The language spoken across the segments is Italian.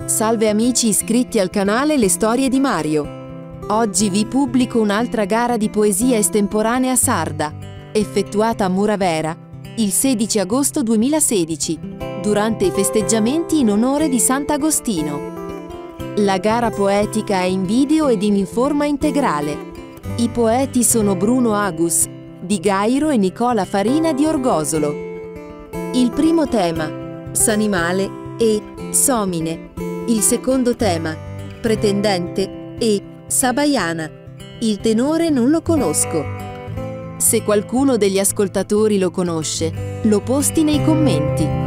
Salve amici iscritti al canale Le Storie di Mario. Oggi vi pubblico un'altra gara di poesia estemporanea sarda, effettuata a Muravera il 16 agosto 2016, durante i festeggiamenti in onore di Sant'Agostino. La gara poetica è in video ed in forma integrale. I poeti sono Bruno Agus, di Gairo e Nicola Farina di Orgosolo. Il primo tema, S'animale e Somine. Il secondo tema, Pretendente e Sabaiana. Il tenore non lo conosco. Se qualcuno degli ascoltatori lo conosce, lo posti nei commenti.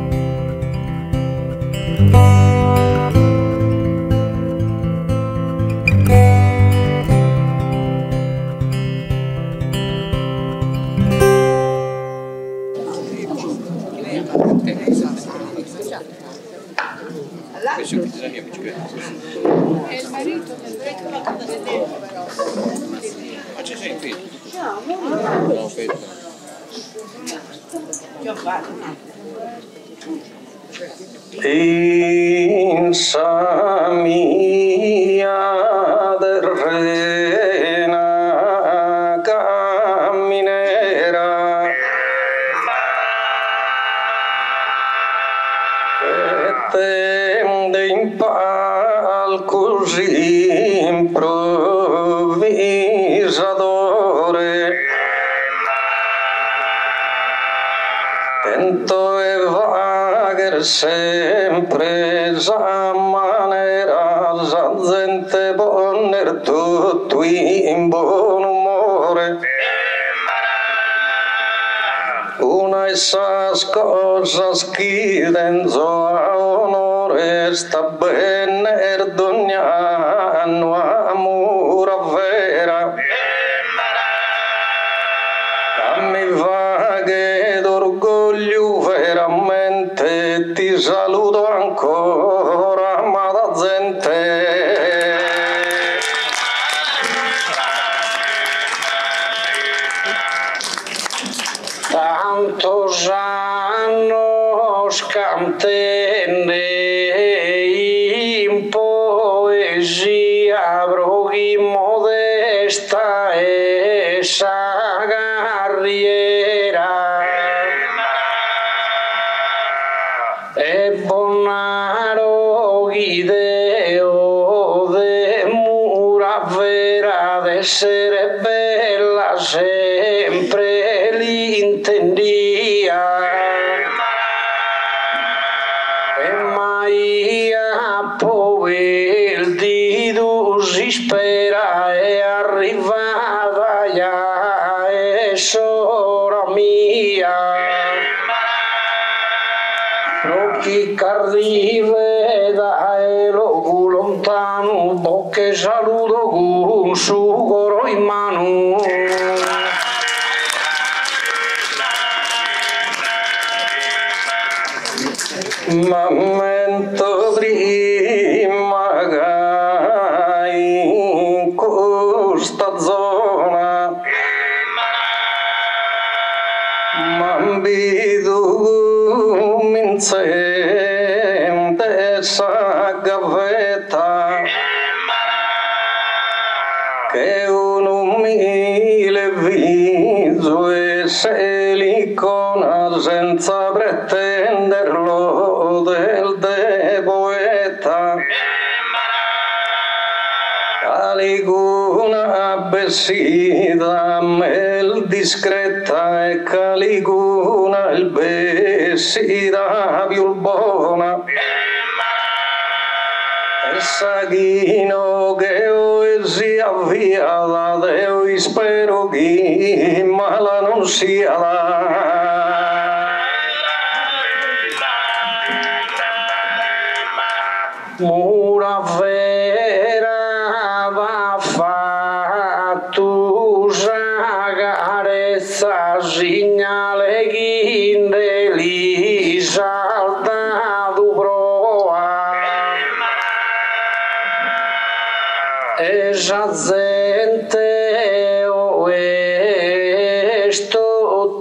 Questo è la mia bicicletta. È il marito del vecchio la casa del dentro però. Ma ci sei qui? No, No, aspetta. che ho fatto? Pensa mia terrena camminera e tende in palco così improvvisatore, tento e vagar sempre sa manera, sa gente poner tutto in buon umore. Una esas cosas che denzo a onore sta bene ogni anno amore vera. Mi va che d'orgoglio veramente ti saluto ancora, amata gente. Tantos annos cantene in poesia, broghi modesta esa carriera e bonaro ideo de Muravera de essere bella sempre l'intendia e mai a pover di tu si spera è arrivata ya è sora mia occhi carrive da lo lontano bocche saluto con su coro in mano. M'ammento prima che in questa zona m'ambito mi sente sa gavetta che un umile viso e silicona senza pretenderlo del poeta. Caliguna vestita mel discreta e Caliguna il vestita più buona e Saghino che oi si avvia da Deo e spero che mala non sia Muravera va fatto sagarezza segnale che li salta du proa esa gente o esto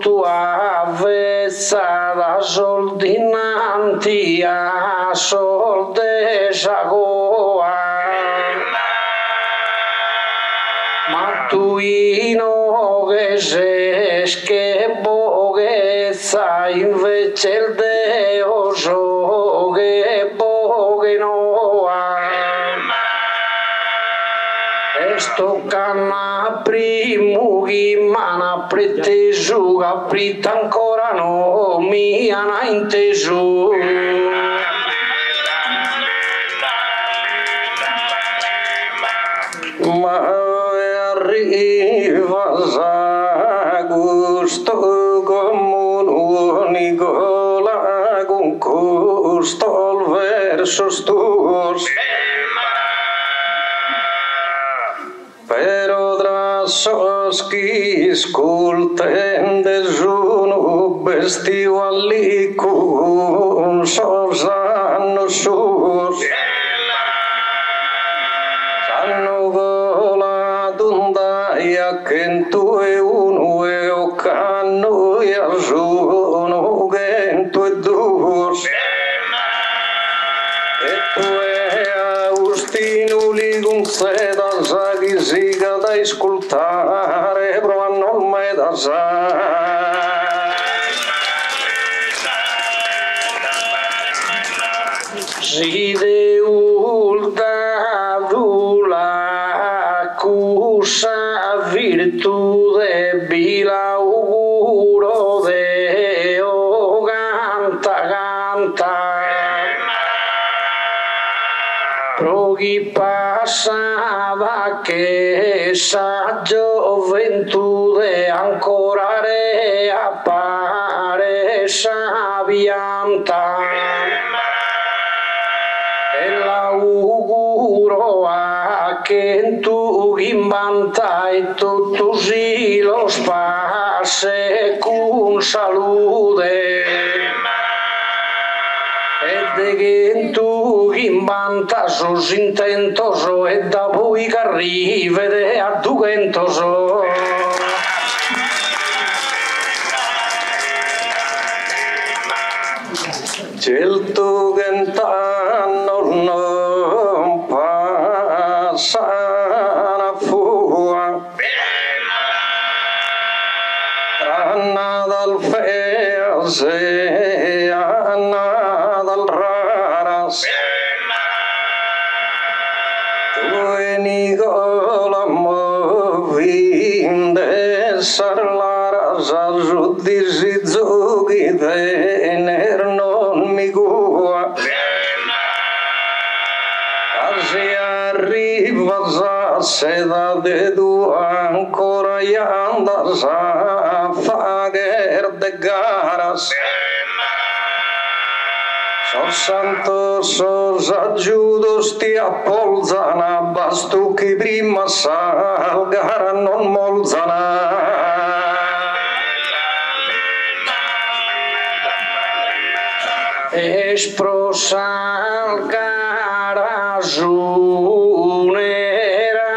tu avvezza da sol dinanti a sol de Jagoa Mattuino che sesche boghezza invece il deo che boghe noa Esto canna primu gimana pretesu aprita ancora no mi hanno inteso ma arriva a gusto come un Nicola con costo il verso stus Pero trasos chi sculten desuno bestiali cum sovsanno sus Sanno gola dundaia kentu e uno e o canno e azuno gento e dus E tu e Agustino ligun seda Zaghi siga da ascoltare provano mai da si deulda dula cusa virtude bila auguro de o canta Proghi passava che sa gioventù ancora reappare sapianta e l'auguro a che tu imbanta e tutto si lo spasse con salute e de che tu imbantasos intentoso e da voi che arrivede a dugentoso Celto gentano non passa la fua Anna dal fease Anna dal raras Tu e Nicola movinde sarlaras Azudisi zoghi vener non mi gua Asi arriva za seda de du ancora yandas a fager de garas Sos santos, sos aggiudos ti appolzana bastu chi prima salgara non molzana Esprosal carazunera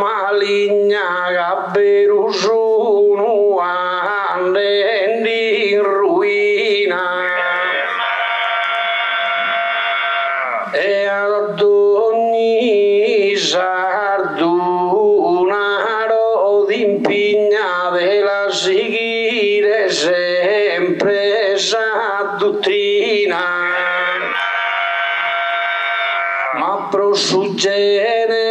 maligna gabberusunu ande in ruina e ad ogni sarduna rodimpigna della seguire sempre sa dottrina ma prosuggere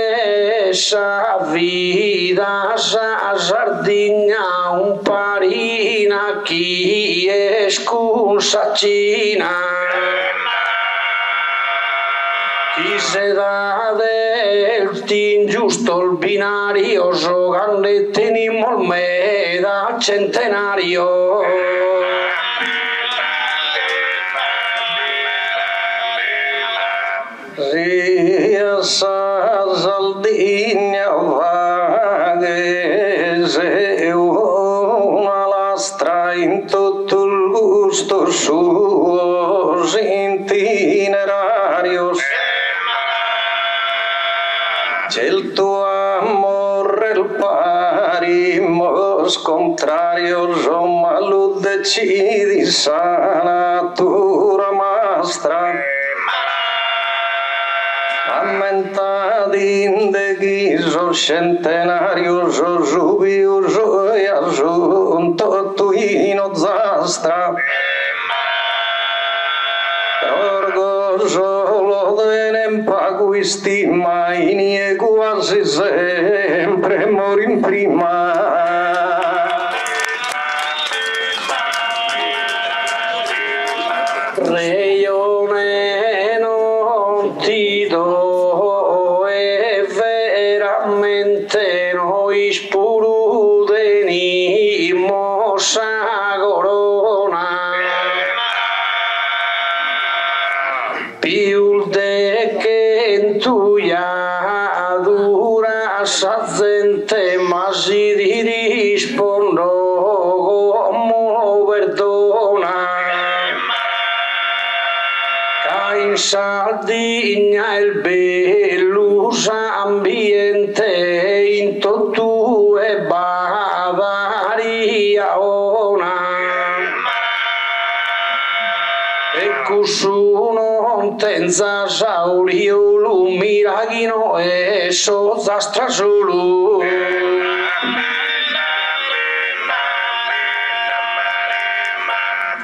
sa vida sa Sardigna un parina chi è scunsacina chi se dà del tin giusto il binario giocando tenimo il meda centenario Sia sa Sardigna vaghese una lastra in tutto il gusto suo itinerarios c'è il tuo amore il parimos contrarios ma lo decidi sa natura mastra Ammentati de chiso centenario Giubio gioia giunto tuino zastra orgoglio dell'empaguisti mai nie quasi sempre morin prima Reione non ti do e veramente noi spurudeni sa corona più de che tu ya dura sa gente ma si ti rispondo come perdona in Sardegna il bello ambiente in tutto e Bavaria ona e cusso non tenza saurio lumiraghino e so zastra solo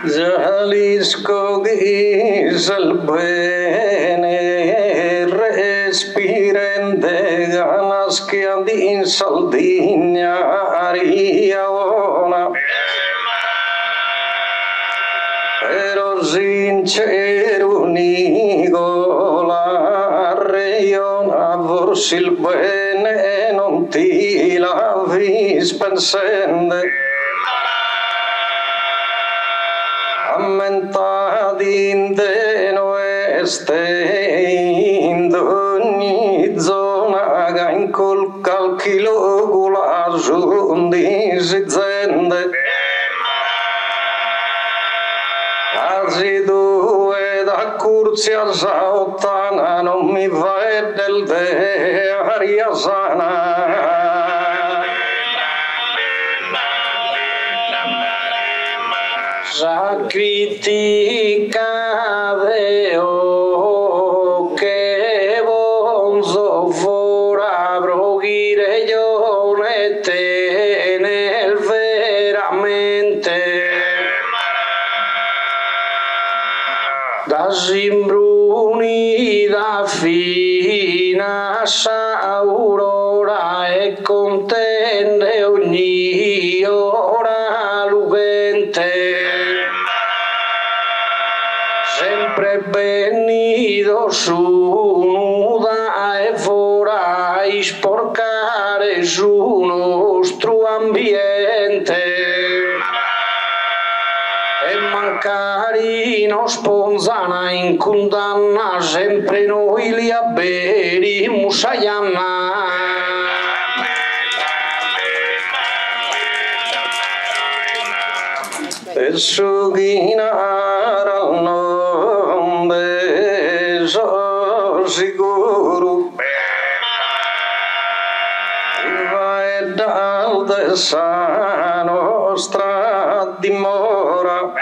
Jalisco gisel bene respirende ganas che andi in Sardegna ariona però sincero Nicola reiona forse il bene non ti la vis pensende Ammentati in te noeste in ogni zona che in col calchilo gula giundi si zende quasi due da curzia sautana non mi vai del te aria sana critica Deo che bonzo fora broghire io ne te nel veramente da simbruni da fina saurora e contende ogni ora l'uvente sempre venido su nuda e vorrai sporcare su nostro ambiente e mancare no sponzana in condanna sempre noi li abberi musaianna e sughinara non beso sicuro va e dal de sa nostra dimora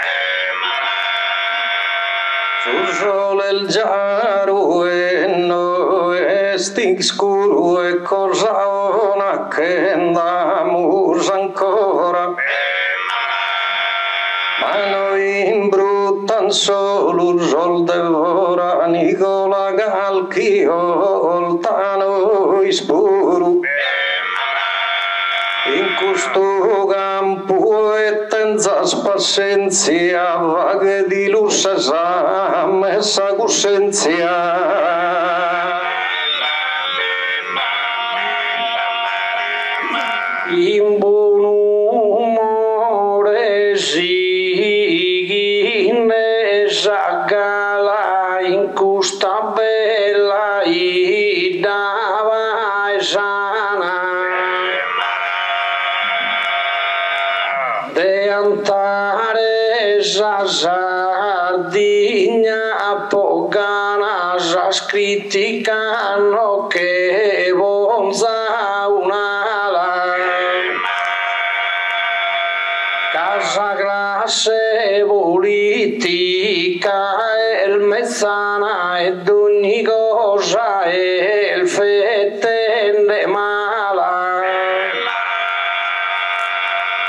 sul sole il giaro e noi sting scuro e cosa ona che andiamo ancora ma noi imbruttan solo il sol devora Nicola Galchio noi spuru in questo campo e tenza spazenzia vaghe di luce sa messa coscienzia in buon umore si ne sagala in questa bella idava e sana de antare sa Sardegna pogana sa criticano che bonza un'ala casa classe politica e il mezzana ed ogni cosa è il fettende mala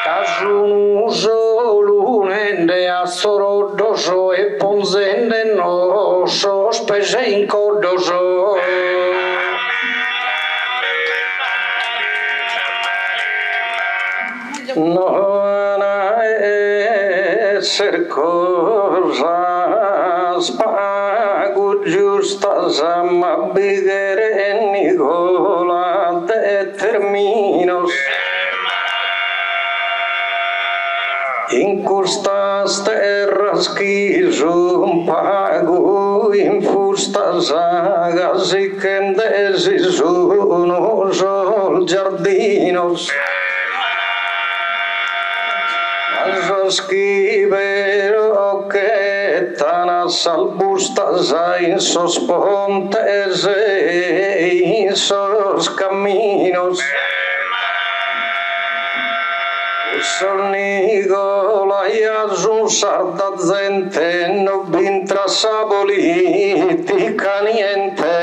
casun solo nende a sorodoso e ponzende no so spese in codoso non esser cosa spago giusta ma bigere Nicola determinos in costas terras quisum pago in fustas agas y kendesis unos giardinos Esquivero que tanas albustas en sos pontes en sos caminos Nicola y azun sarda gente no vintras a politica niente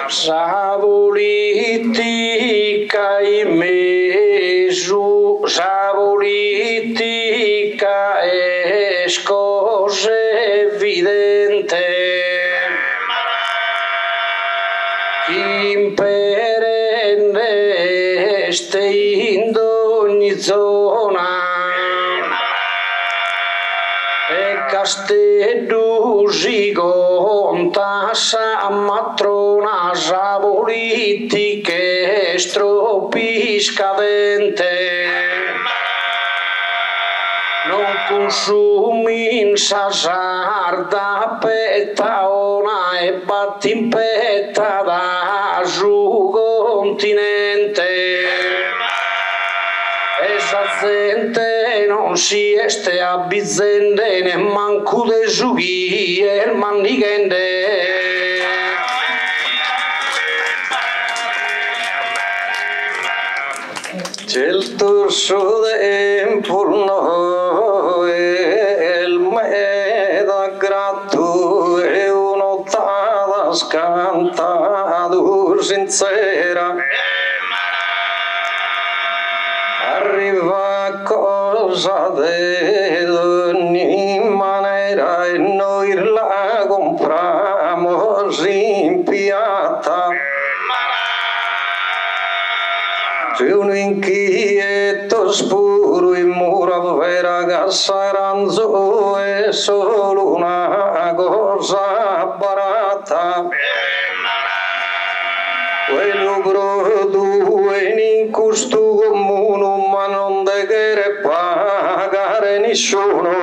sa politica in mesu sa politica è cosa evidente in perenne este in ogni zona e castellusi conta sa matrona sa politica stroppi scadente non consumi in sa sarda petaona e batti in petta da su continente esa gente non si este a bizzende ne manco de sughi e mandigende il torso d'empurno e il meda gratto e un'ottava scantadur sincera arriva cosa de ogni manera e noi la compramos in piazza c'è un inquieto spuro in mura vera gassaranzo è solo una cosa barata quello grodo è in costo comune ma non deve pagare nessuno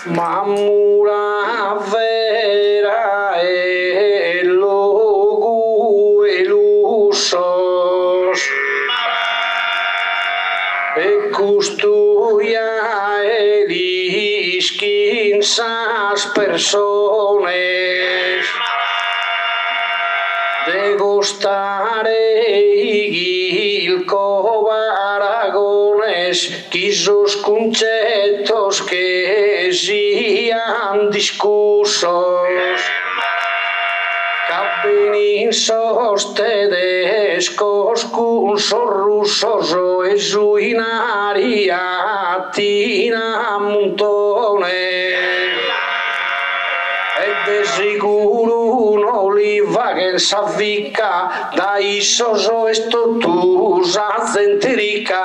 ma mura vera e logo e lusos e custodia e rischi in sas persones de gostare il covaragones quisos concettos que sian discursos cabenin sos tedescos cun sos russos o esuinaria tina montones e de sicuro no li vaguen s'avvica da issos o estotus a centerica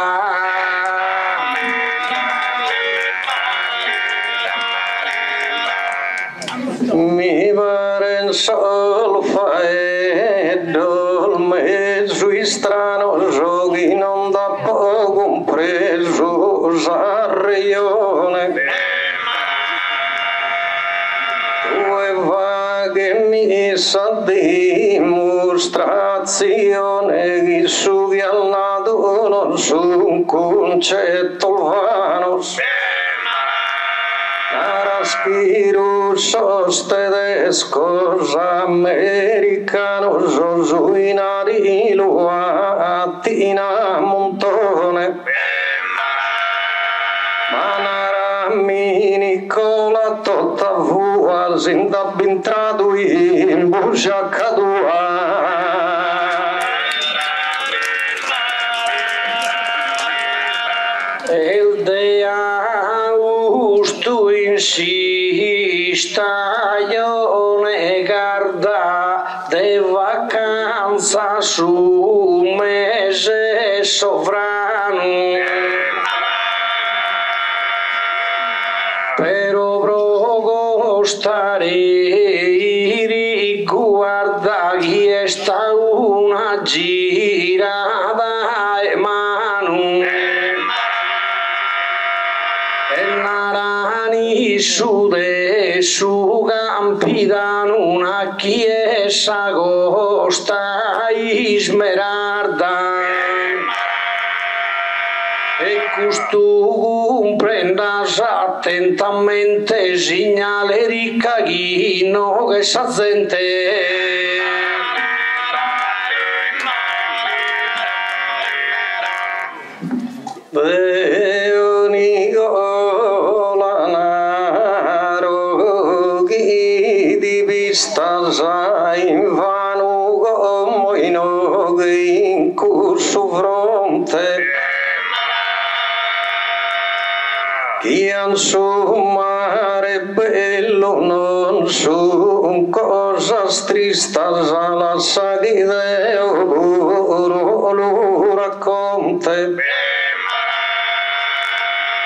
mi paren sol faeddo il mezzo strano giochi non da poco compreso s'arrione due vaghe messa dimostrazione che su che al lato non su un concetto vano Rusos, tedescos, americanos, osuinari, luatina, montone. Manarami, Nicola, tota vua, zinda bin traduin, buja cadua. El de Augusto insista io ne guarda de vacanza su mese sovrano. Però progo stare riguarda chi è sta una girata e mano e narani su de su campidano una chiesa costa Smeralda e questo comprendas attentamente segnale riccaghino che sa gente. Deo Nicola naro chi di vista sa in vano come in corso fronte chi mare bello non son cosas tristas alla sa di Deo lo racconte.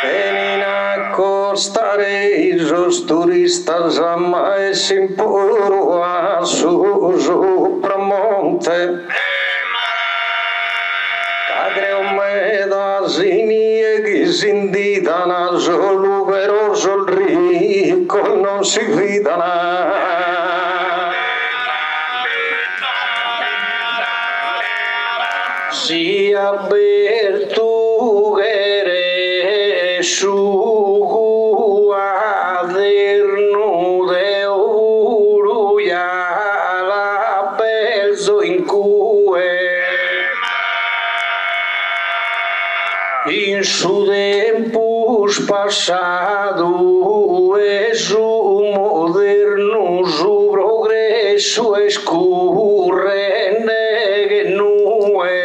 Venin a costare esos turistas a mais impuro a su pramonte. Cadre umedas inieghi sindidana, solo vero sol ricco non si fidana. Si avvertugere su quaderno de uruia la pelzo in cue in su tempus passado e su moderno su progresso escurrende che nue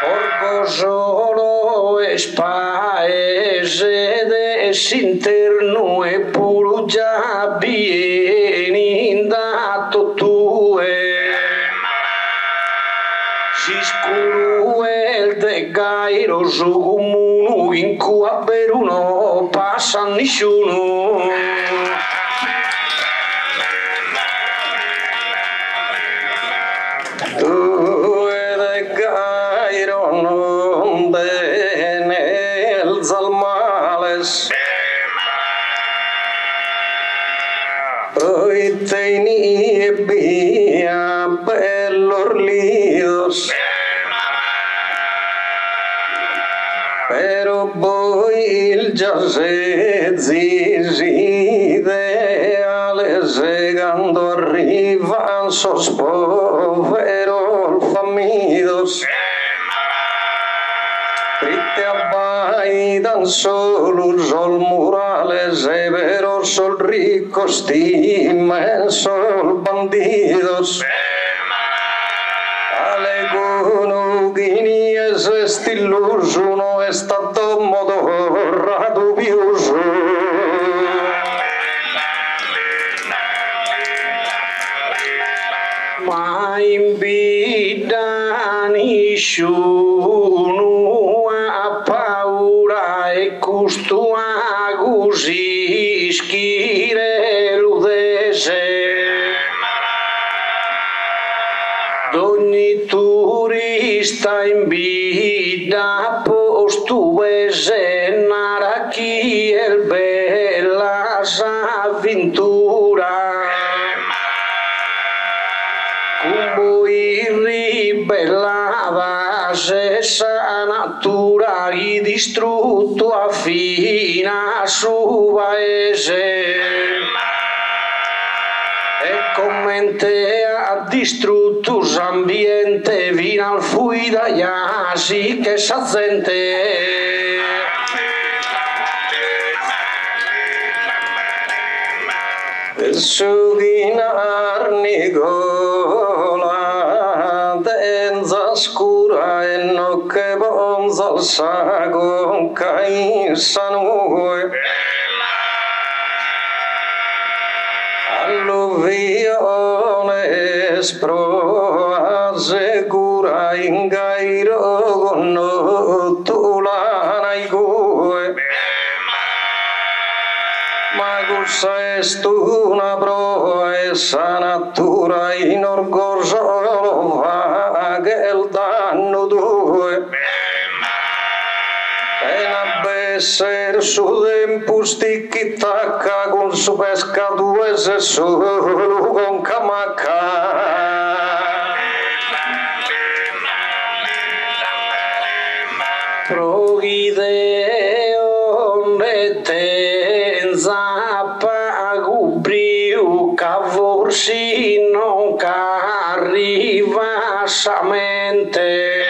orgo solo es paese desinterno e pur già vieni dato tue si scuro el de gairo su comunu in cui a Veruno passa nessuno. Tu de gairo non bene el zalmales hoy teni via per l'orlidos pero poi il giazzezzi ideales quando arrivan sos poveros famidos triste abaidan solo sol murales e veros sol ricos timen sol bandidos alguno guinies estiloso no è stato modo radubioso ma in vita nessuno ha paura e questo così schire l'udese d'ogni turista in vita postuese nara chi è bella s'avventura come il ribella la stessa natura che distrutto affina su paese e commente ha distrutto l'ambiente fino al fuida sì che sa gente su ghinar Nicola denza scura e no che bonza sago caisa noi alluvione spro assicura in gairo con notulana i gue ma cosa è una proa essa natura in orgoglio va che il danno due e una besser su tempo sticchi tacca con su pesca due se solo con camacca proideo ne tenza pagubriu cavorsi non arriva samente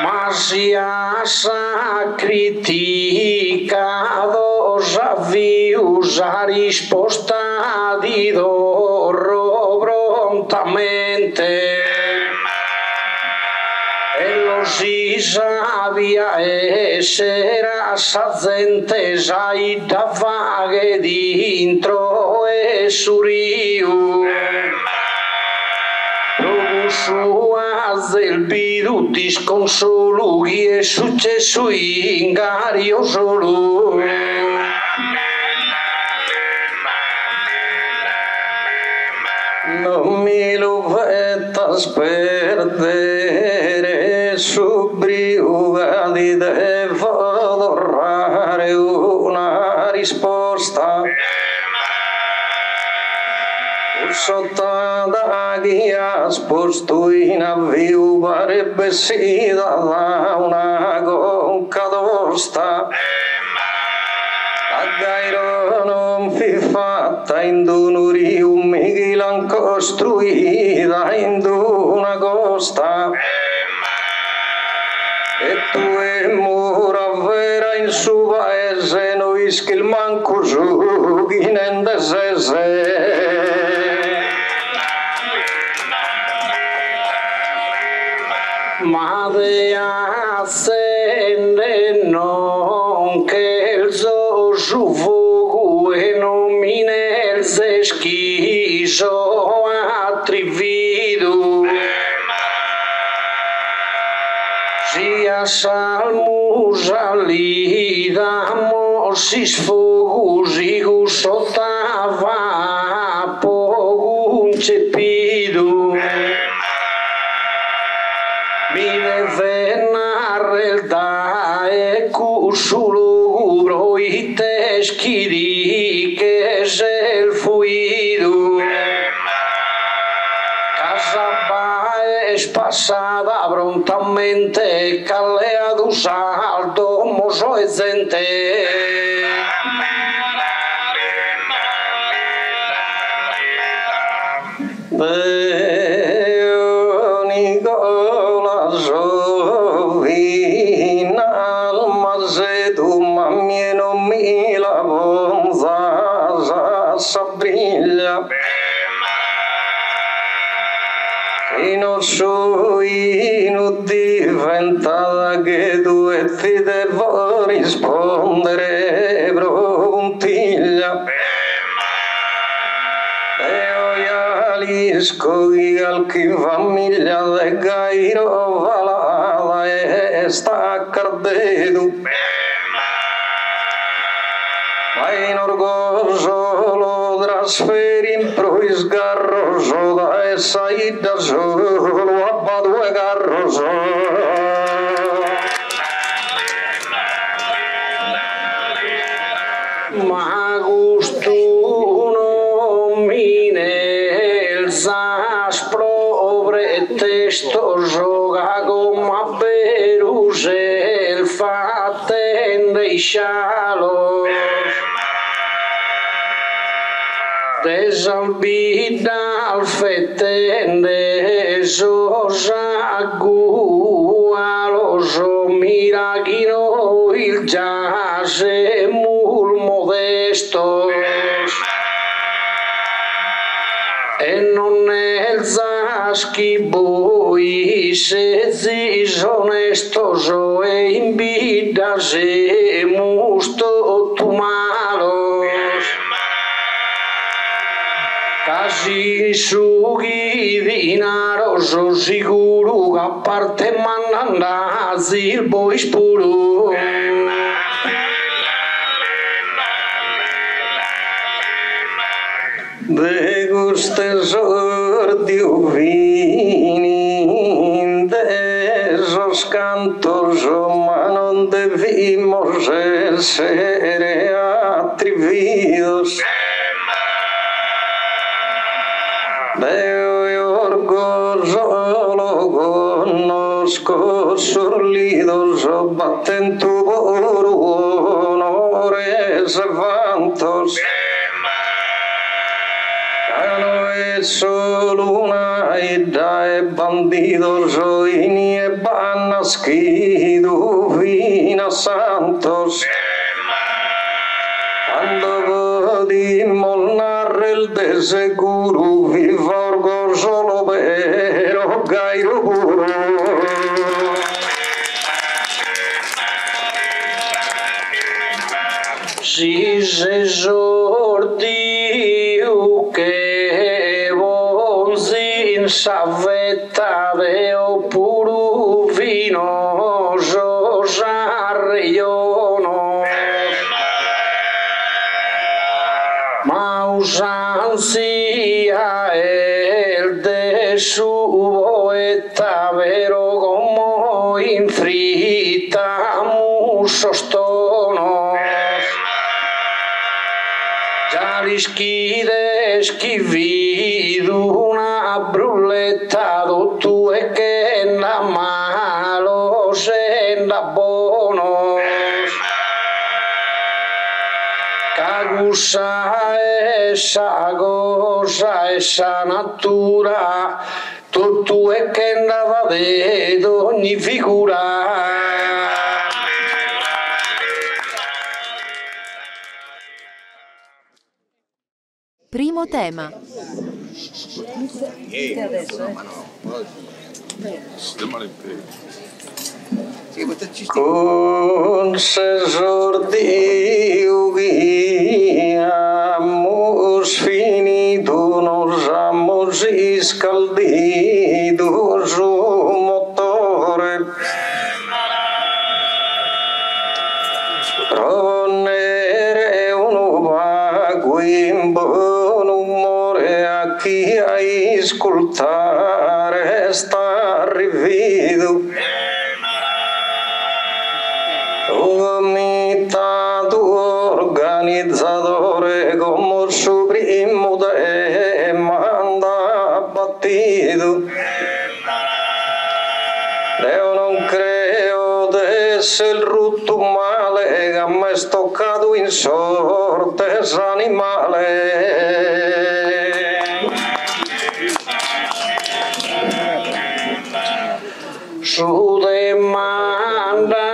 ma sia sacrificado savius a risposta di loro prontamente e lo si sabia essere sa gente sai da vaghe dentro e suriu sua del bidu disconsolo che è successo in gario solo non mi lo vettas perdere subbriuga di devo dorare una risposta sottata che ha sposto in avvio parebbe sì da una conca d'osta a gairo non fi fatta in donori un Michelan costruita in una costa e tu e mura vera in su paese noi schil manco su chi nende se ma de accende non che il suo fuoco e non mi nel se schiso attrivido sia salmusa lì da mo si sfogusi sottava poco concepito mi deve narrare da e solo broi teschi di che se il fuido casa è spassata prontamente calleato saldo moso e zente Nicola Sovina al mazedu mamma non mi la bonza sabriglia non so diventata che tu e ti devo rispondere puntiglia Scogi al chi famiglia de gairo valada e sta cardedu ma in orgoglio lo trasferi in prois garroso da essa da solo a due garroso ma gusto non mi ne saspro pretesto gioca come Berusel fattende i scialo desalbida al fettende sosagu aloso mirachino il giase mul modesto e non è il zaschi boi se zisonestoso e in vida se musto tu malos casi sughi dinaroso sicuro a parte manandazi il boi spuro de gustes ordi uvini de esos cantos ma non debimos ser atrevidos de orgullo conozco sorlidos batten tu por honores vantos solo una idea e bandidos hoy ni van nascido vina santos quando podimos narrar el de seguro vivorgo solo vero gairo puro si se sordiu che bonzin savetta veo puro vino sosarriono ma usanzia el de su poeta vero como infrita musostono Jalisquides que vido una bruleta do tu e que na malos en la bonos cagusa esa goza esa natura tu e que nada de ogni figura Primo tema. Con se sordiu guiamos finito nos amos escaldido su motore ronere uno vago in buon umore a chi a ascoltare sta rivido organizzatore come il suo primo manda battido io non credo di essere il rutto male che a me è stoccato in sorte animale su demanda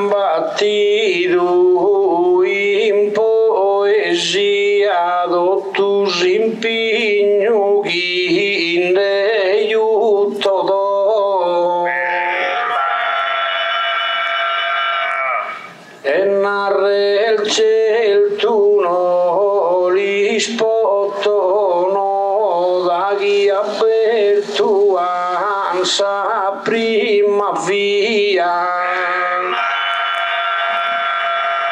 battido in poesia dottus impigno chi ne aiuto do e narre il ciel tu no rispotto no da chi aperto ansa prima via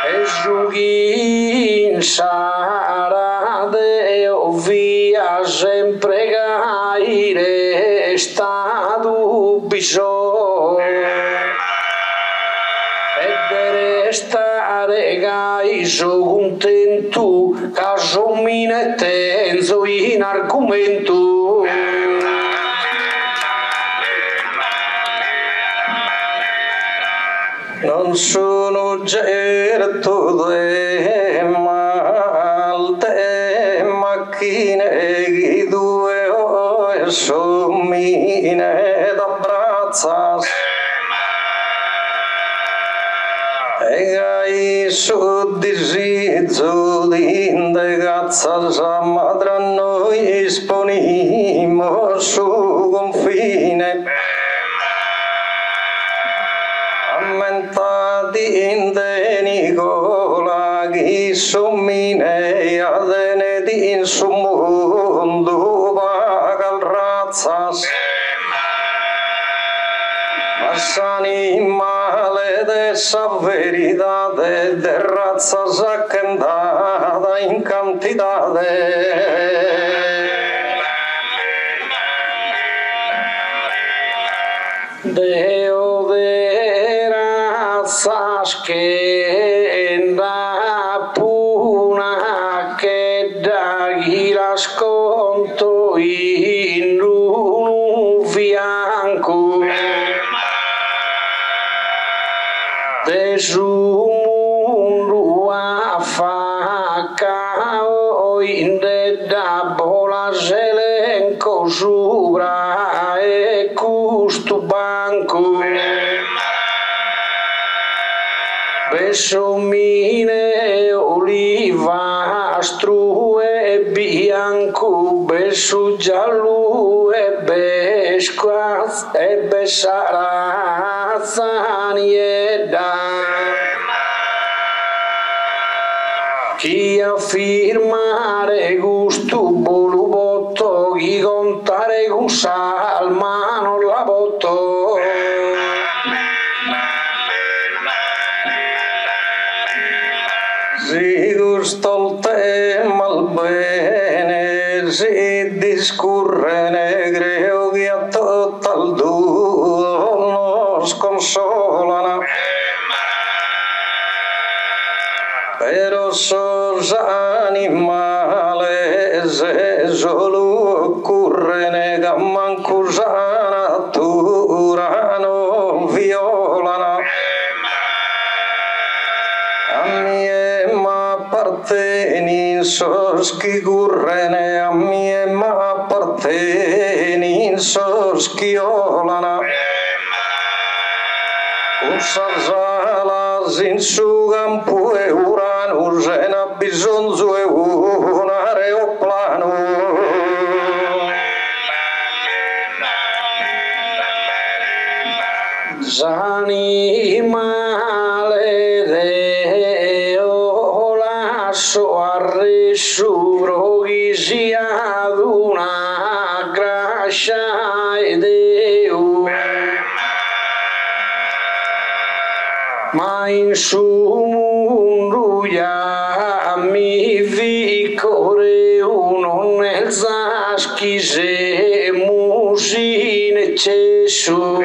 e giughin sarà deo via sempre gaire stato bisogno e de restare gai so contento caso mi ne tenzo in argomento non sono certo de malte macchine chi due o sommine d'abbrazzas e gai su disizzo di indagazzas a madra noi esponimo su confine ammentati in de Nicola chi sommine adene di in su mondo vagal razzas Assani male de esa veridade de razzas accendada in cantidade Deo de razzas que da puna que da giras conto in un fianco de su mundo a faca in de da bola zelenko subra e custo banco Besomine olivastro e bianco beso giallo e besquaz e besarazanieda chi afirmare gusto bolubotto chi contare gusal mano la botto si gusta il tema al bene si discurre negre che a tutto il duo nos consolano però sos animale se solo occorre nega manco sa natura non violano a mie ma apparteni sos chi currene a mie ma apparteni sos chi olana Usas alas in su campo e urano se n'ha bisogno e un aeroplano S'animale Deo lascio a resubro chi sia ad una gracia e Deo ma in su mondo ya mi vicore uno nel zaschi se musine cesso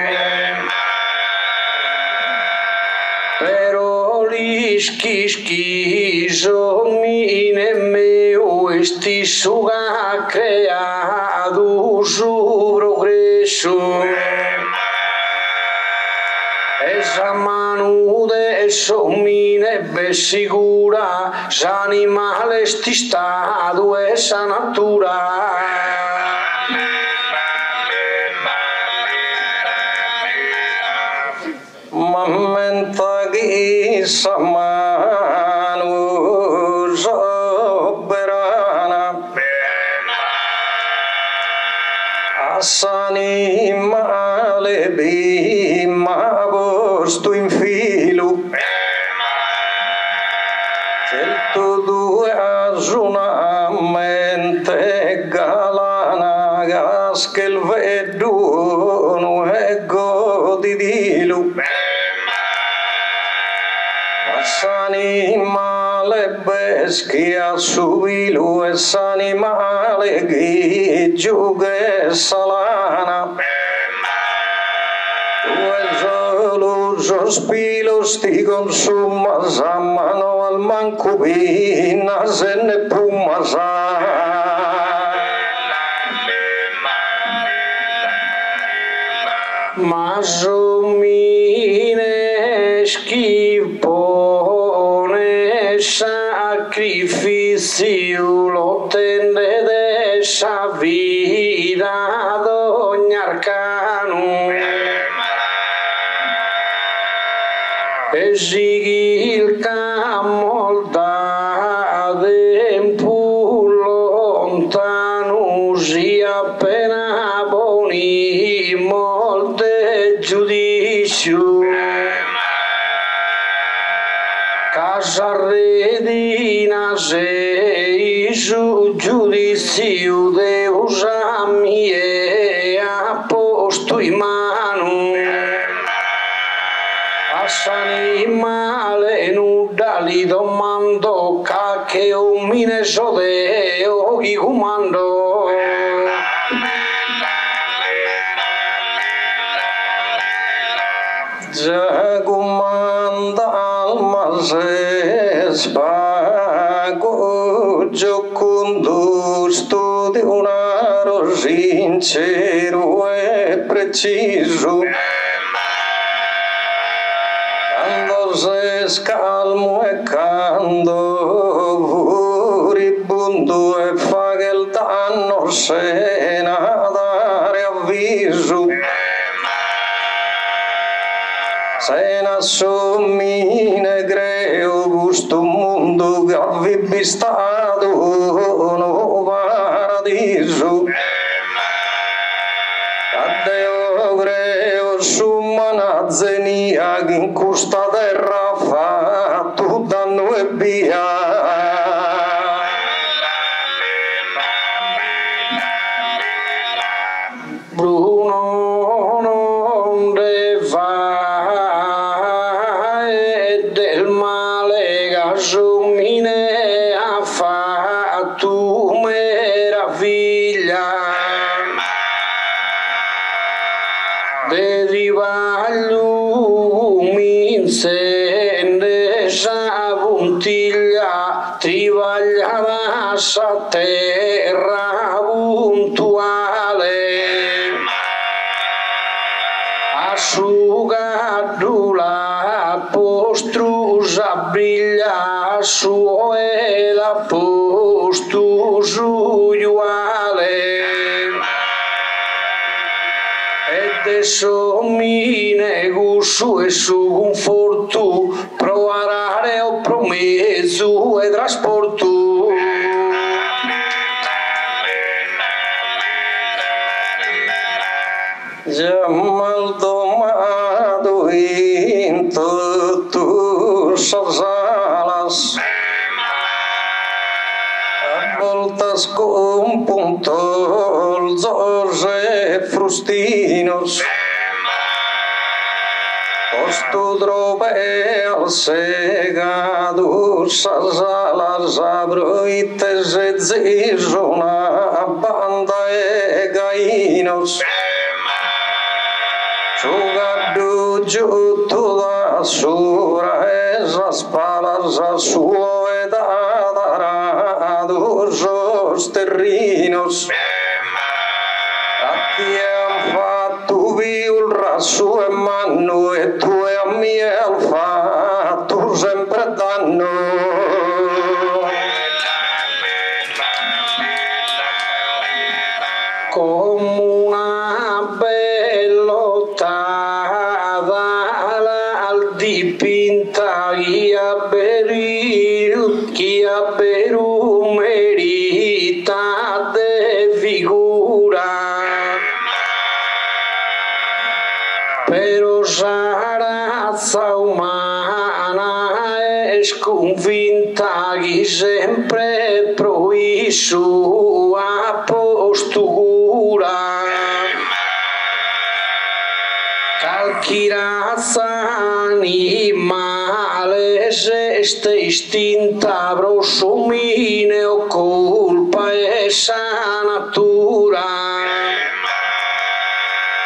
però l'ischi schiso mine meo esti suga creato su progresso esa mano de somine be sicura s'animale sti stato esa natura Mammenta chi sa mano soberana Ass'animale bimma posto in filo Certo due asuna mente galana gas che il vedo non è godi di lu S'animale beschia subilo e s'animale che gioca salana due solo sospiro sti consuma sammano al manco pina se ne puma ma somine pone sacrificio lo tende de esa vida doña Arcano esigil camolda de lontano si appena boni molte giudizio casa redina sei su giudizio Deus a mie a posto in mano animale nuda li domando che un mine sode o chi comando già comanda alma se spago giocondo studio una sincero e preciso se scalmo e cando furibondo e fa che il danno se dare avviso se n'assomine creo questo mondo che avrebbe stato un paradiso Addio creo su manazzenia che in questa terra fa tutto danno e via Bruno non deve fare del male che assomine ha fatto meraviglia Derivaglio mi insende sa puntiglia trivagliata sa terra puntuale asciugato la postrusa briglia su e la postu uguale adesso mi nego su e su conforto provare ho promesso e trasporto già mal domato in tutto salas a voltas con punto José Frustinos Posto trove al segado salas abroites e zizona banda e gainos Jogado giuto da sura esas palas a suo e da dos terrinos Abbiamo fatto il raso e mano e tu e a me hai fatto sempre danno come una bellottata al dipinta chi ha per un merita de figura però razza umana è sconfinta chi sempre proviso a postura calchi razza animale se sta istinta prosumine o colpa essa natura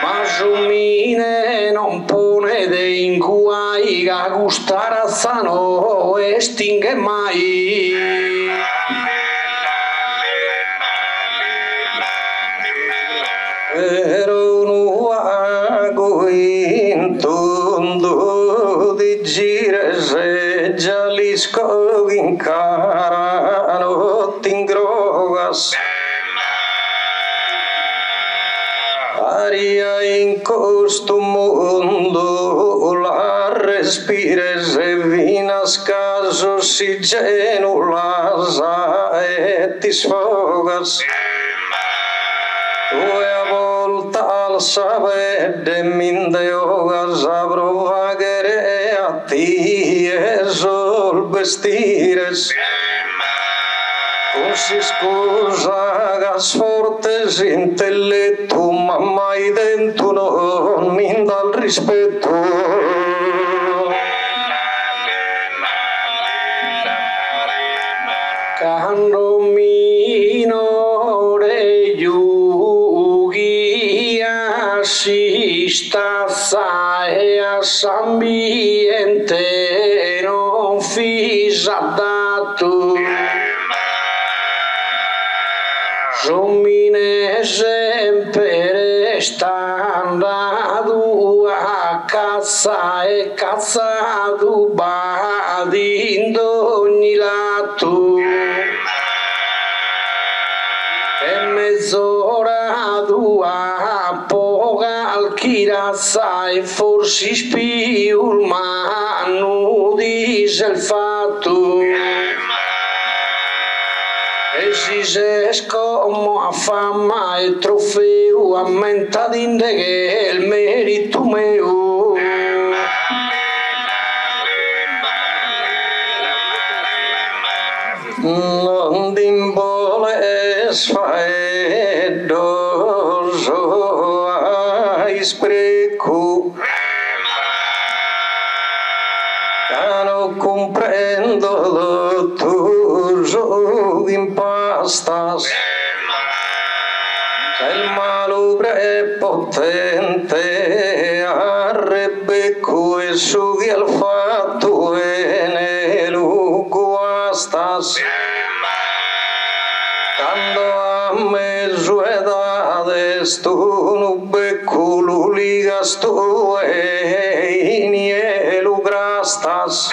ma sumine non pone de in guai a gustare a sano e stingue mai però un uago in tondo di gire se jalisco in cara no tingrogas aria in questo mondo la respires e vinas caso si genulas e ti sfogas tu a volta al sabede minde ogas abrovagere a ti e sol vestires così scusa gas fortes intellettum ma mai dentro non min dal rispetto Cando minore yugi assista e ambiente non fisadato Somine sempre standado a casa e cazzado badi in ogni lato e mezz'ora a poca alchira sai forse spiul ma non dice il fatto e si como a fama e trofeo aumenta dinde che il merito mio non dimbole sfaedoso ai spreco non comprendo tu impastas il malo prepotente arrebbeco e sughi al fatto e nell'ugo astas quando a mesuedades tu nubbeco luligas tu e inielu grastas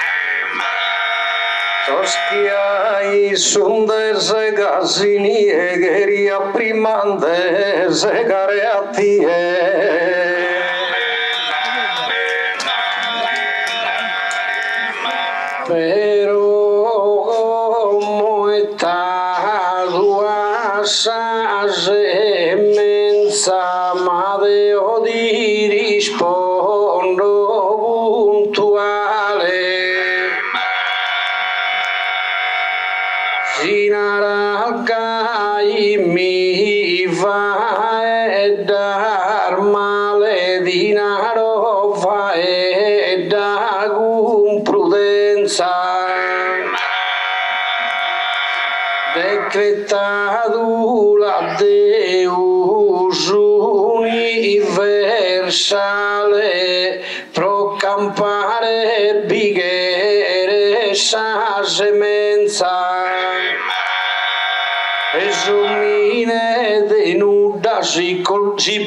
Soschiai sunde se gasini e geria primande se gareatie Pero como está duasa mensa made odi rispondo puntuale Sinaragai mi va e dar male dinaro va e da con prudenza decretado la Deus universale pro campare bighere sa semenza Esumine de nuda si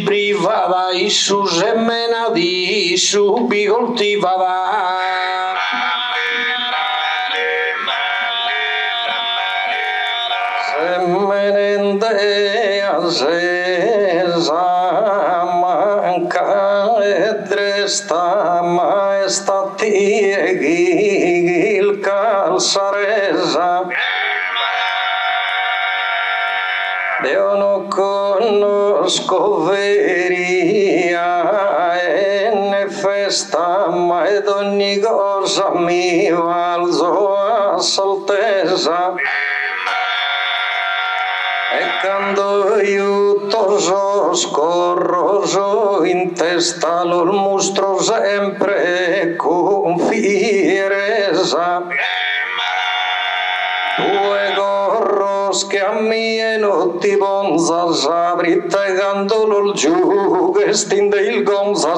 privada y su semena di su bicoltivada Semenende asesa manca edresta maestati egil calzaresa Io non conosco veria e ne festa ma ed ogni cosa mi valzo a saltesa e quando io toso scorroso in testa lo mostro sempre con fierezza due gorros che a me non ti bonza sabrite gandolo il giù che stinde il gonza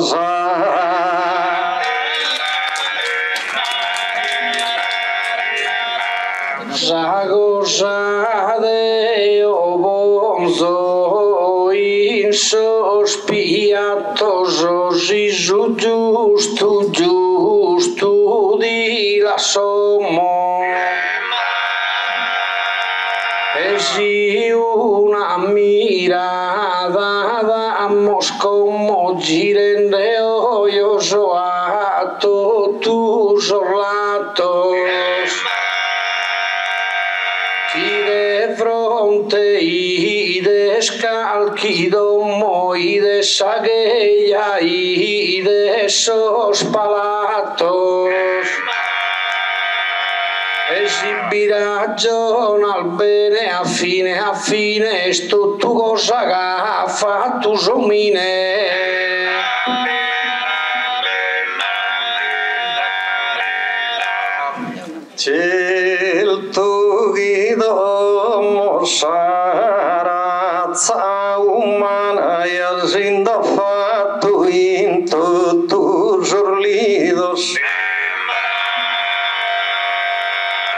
Zagozade o bonzo in sospiatoso si giusto di la sommo e si una mirada da Moscou mo girende yo so a tus orlatos ti de fronte y descalquido y de sagueia y de esos palatos esibiragion al bene a fine sto tu cosa ha fatto somine celto guido mosarazza umana y asinda fatto in tus orlidos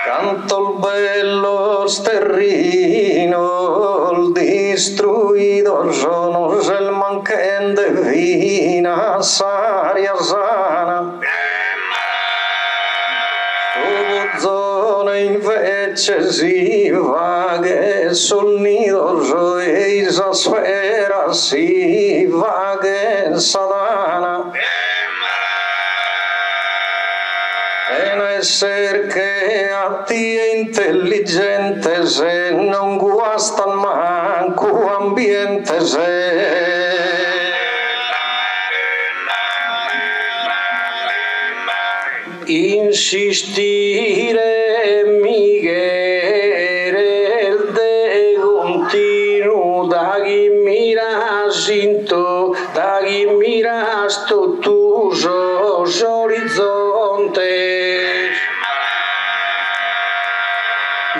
canto el bello sterrino el distruido sono el manquen de vina saria sana zona invece si vaghe sul nido e esa sfera si vaghe sadana e non essere che a ti è intelligente se non guasta manco ambiente se insistire Miguel de continuo da chi miras into da chi miras tus orizzontes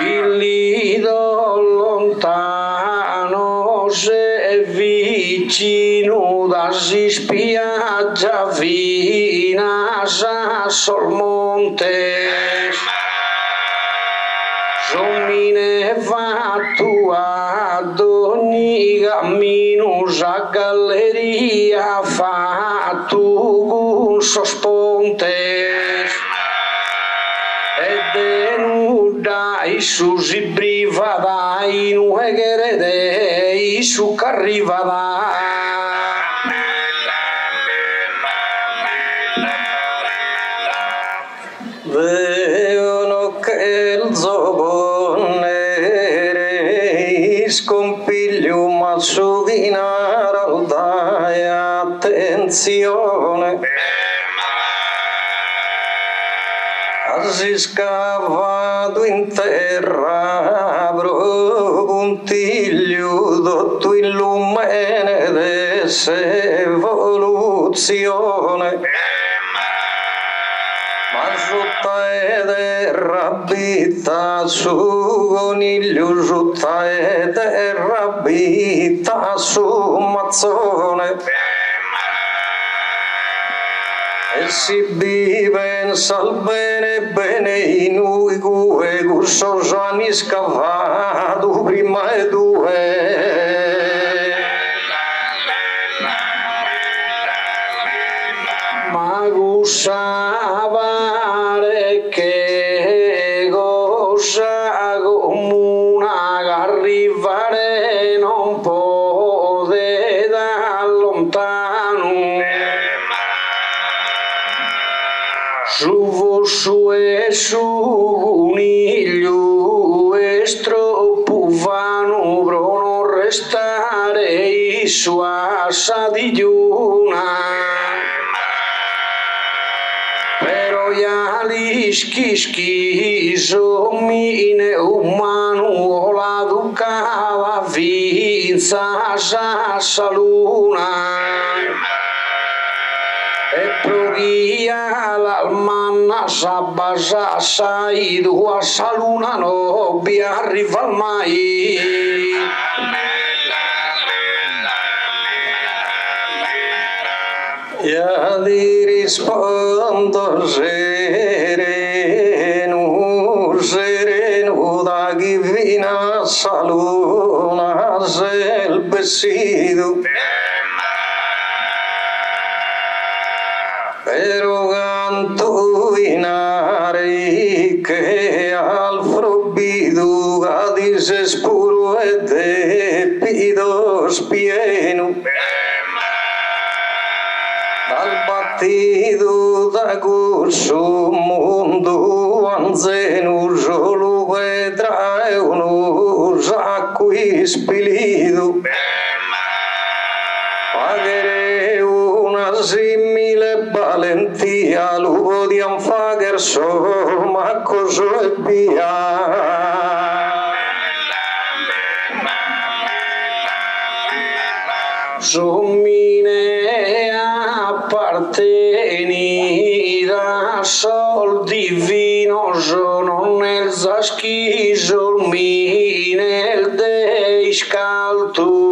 il lido lontano se vicino da si spiaggia fina a Solmontes somine fatto ad ogni cammino a galleria fatto con sospontes e denuda i susi brivada in ueghere i su carrivada vedono che il zobonere scompiglio ma su vinaro dai attenzione si scavato in terra puntiglio dotto il lumene dell'evoluzione ma sutta ed è rabita su coniglio sutta ed è rabita su mazzone e si vive in salbene bene in uigue curso gianni scavato prima e due ma gusavare che cosa comuna che arrivare non può da lontano su e su coniglio e stroppuvano per non restare su assa di giuna però ya li schischi somine umano la ducava vinza sa luna e progia l'almanna s'abbasa sai dua sa luna no vi arriva mai ya di rispondo sereno sereno da chi vina sa luna il vestito però inari che al frubido gadis puro e depido spieno al battido da curso mondo anzeno solo vedrai uno sacco ispilido pagare una simile valentia lo podiam fare solo ma cosa è via Somine apparteni da sol divino sono nel zaschiso nel deiscalto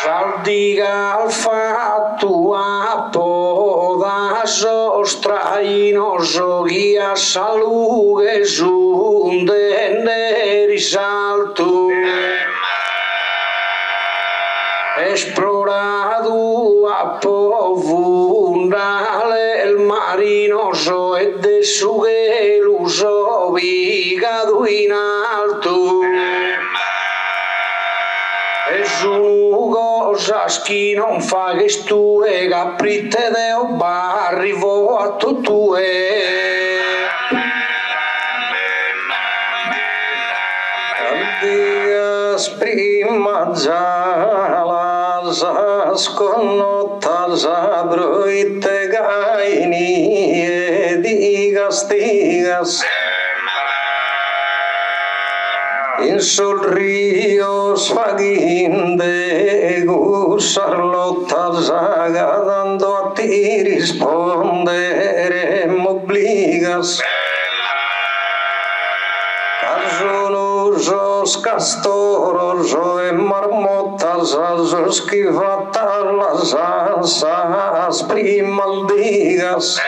saldiga al fatto a poda sostraino soghia salughe sunde ne risalto esplorado a profundale el marino so e de su gelo so vigado in alto es un cosas che non fa che tu e caprite de arrivo a tu prima zalas connotas abroite gaini e digas in sul rio sfaghinde gusarlotas agadando a ti rispondere m'obbligas Los castoros e marmotas los esquivatar las asas primaldigas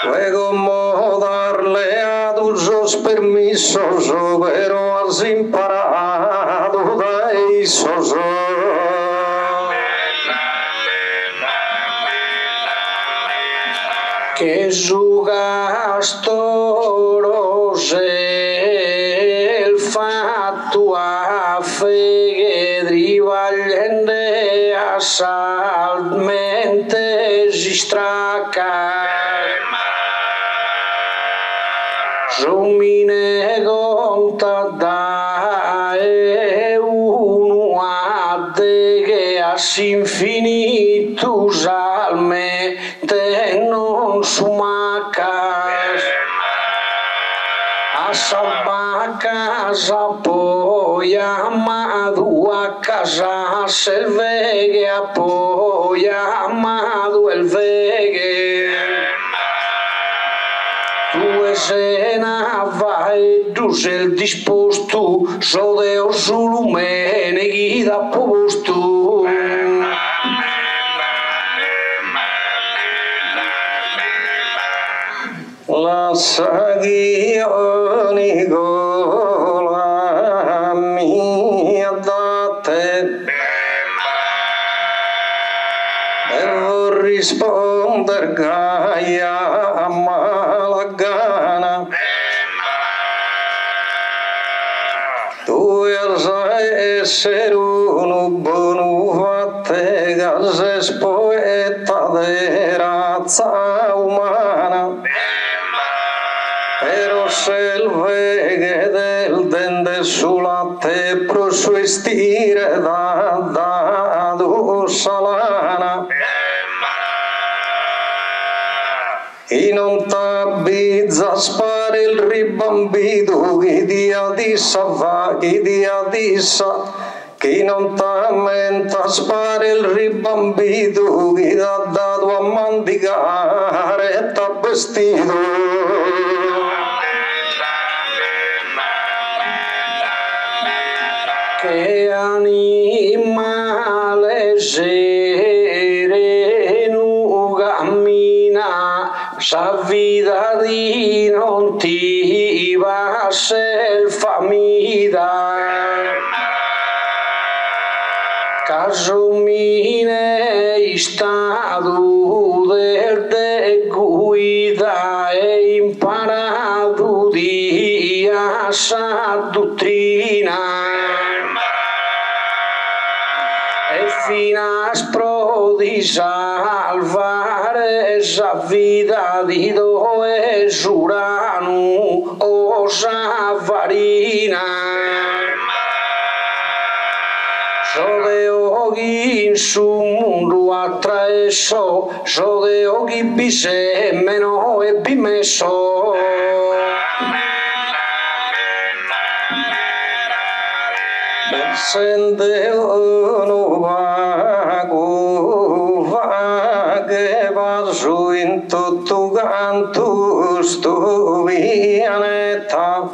luego darle a tus permisos pero has imparado da esos que jugas toros el fatto a fegedrivallende assalmente si stracca Somine conta da e uno a te che all'infinito salmente non sumacas a salva casa poi amado a casa el vegue apoya amado el vegue tu escena vai tu el disposto so de osulumene guida posto la sagioni gola mia date devo risponder gaia malagana tu essere uno buono fattegas poeta de razza umana pero se il veghe del dende sulla te pro suo stire da salana e non t'abbizza spare il ribambito che dia di sa che dia di sa che non t'ammenta spare il ribambito che t'ha dato a mandicare e t'ha vestito che animale sereno cammina sa vita di non ti va se famiglia Casomine stato de guida e imparato di assa dottrina e fino a di salvare la vita di dove giurano o savarina. So de oggi in su mondo attraverso, so de oggi bise meno e bimesso. Sente uno vago, vaghe va su in tutto canto, sto vianetta.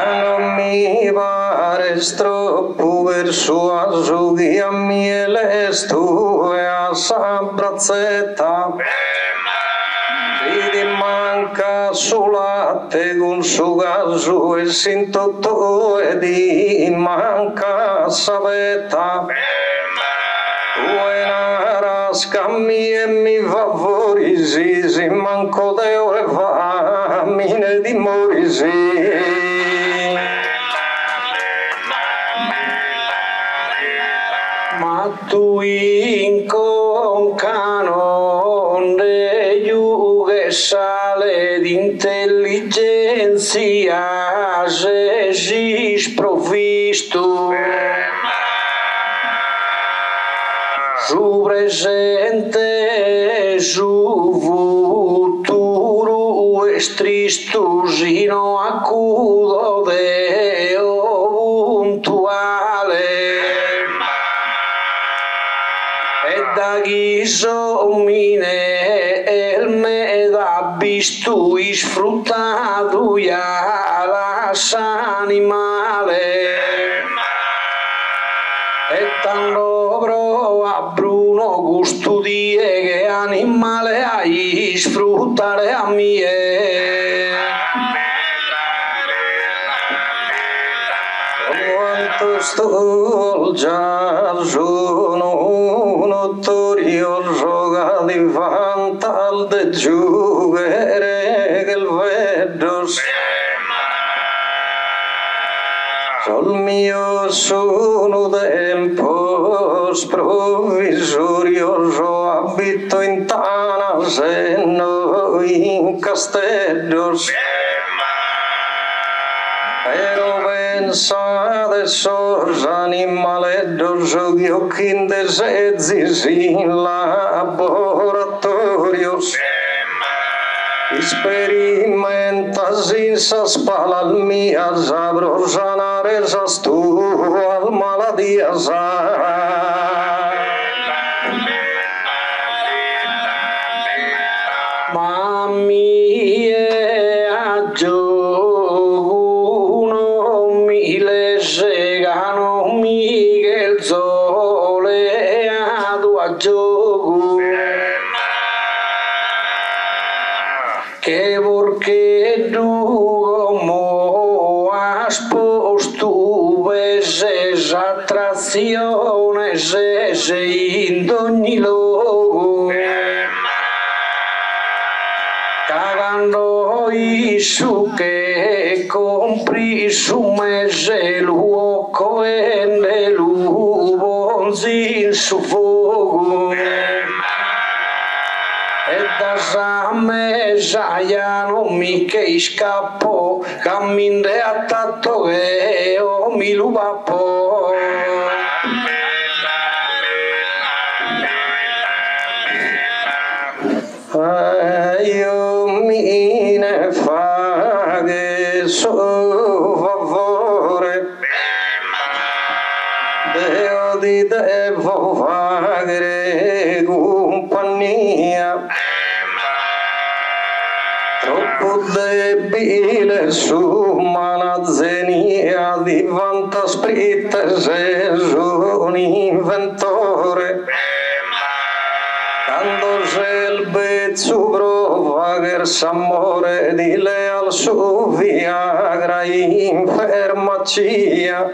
Non mi pare troppo persuaso che a miele sto e a sabrazzetta. Ti manca sul latte con suo caso e sento tu e ti manca sapetta. Tu è una rascammi e mi favorisi, si manco te ore fa, mine di morisi. Ma tu in concano che sale di intelligenza se si sprovvisto su presente su futuro e tristo sino acudo de puntuale e da chi somine el me da visto sfruttato ya las animale e tanto pro a Bruno gusto di che animale hai sfruttare a mie quanto sto già sono notorio gioca di vantal de giugere che il vedo sul mio sono tempo sprovvisorio abito in tana se no in castello però pensate sos animaleddos che occhi indesezzi in laboratorios experimenta senza spalla al mia sabro sanare sa tu al maladia mammi e a gioco non mi le segano Miguel Zole a gioco che perché tu como has posto veces attrazione se in ogni luogo cagando su che compri su mese l'uoco e nell'ubonzin su fuoco e da mesa ya non mi che scappo camminde a tatto che o mi lupapo io mi ne fa che so favore Deo ti devo fare compagnia troppo debile su malazzenia diventa spritta se sono un inventore quando c'è il pezzo prova che s'amore di lei al suo viagra in farmacia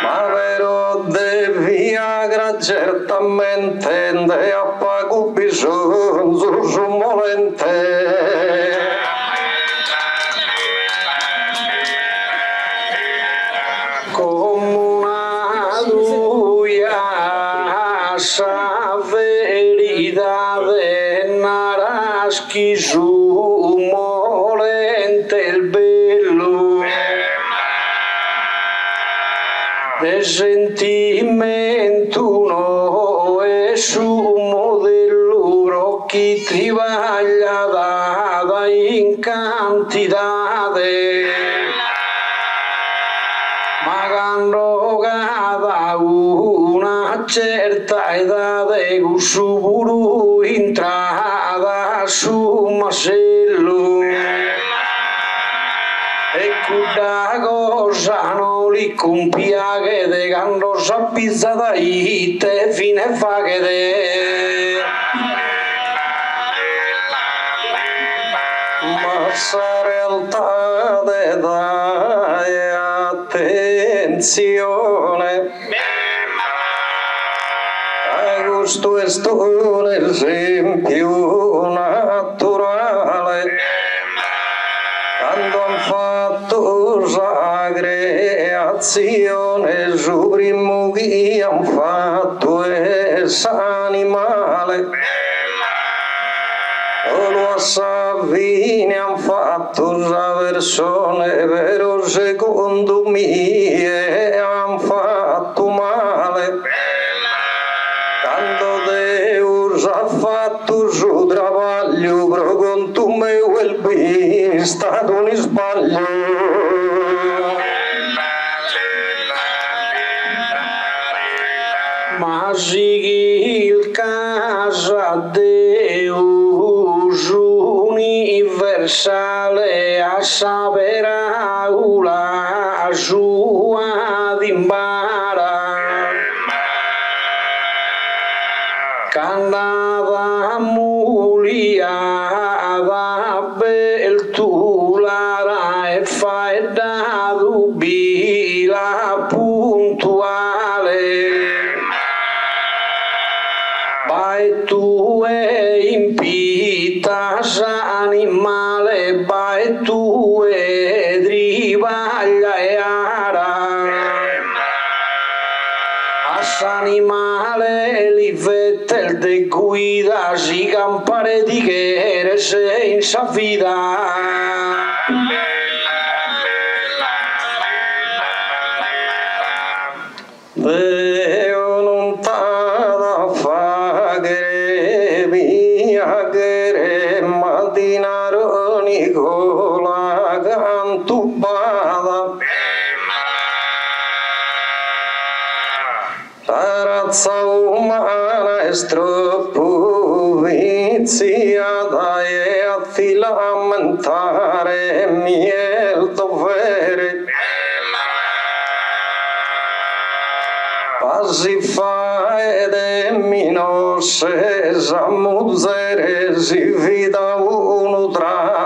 ma vero de Viagra certamente de appago bisogno molente. Come una duia sa verità naraschi su molente il bello de sentimento no e su modello chi trivaglia da in quantità ma quando cada una certa età con su puro entrata su macello e quella cosa non li compia che de quando s'appizza da te fine fa che de ma sa realtà de dai attenzione a questo è un esempio naturale quando han fatto la creazione su primo che han fatto è animale lo Savini han fatto la persona però secondo me han fatto male quando Deus ha fatto suo travaglio però con tu me quel bene è stato un sbaglio ma sì il caso a Deus universale a sapere la sua dimbara cantata muliata bel tulara e fai da dubila puntuale vai tu e impitas animale vai tu e drivaglia e ara as animale li vettel de guida si campare di che eres in sa vida Deo non t'ha da fagere viagere ma dinaroni con la cantubada la razza umana è troppo viziata e a ti lamentare miel dovere si fa ed è minose samuzzere si vita uno tra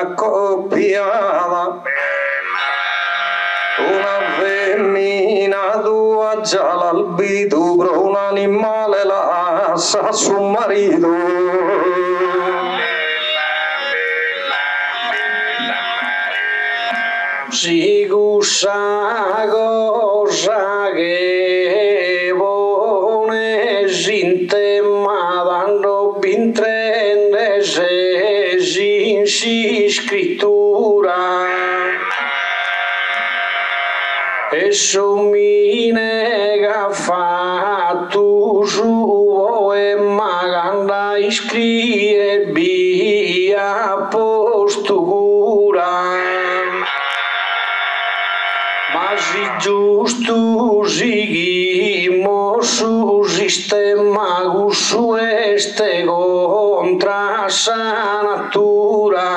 accoppiata una femmina tua già l'albito per un animale la sa suo marito si gussa cosa che vuole sinte ma dando bintrende se si scrittura e somine che ha fatto su e maganda iscrive via postura ma si giusto seguimo su sistema su este contra sa natura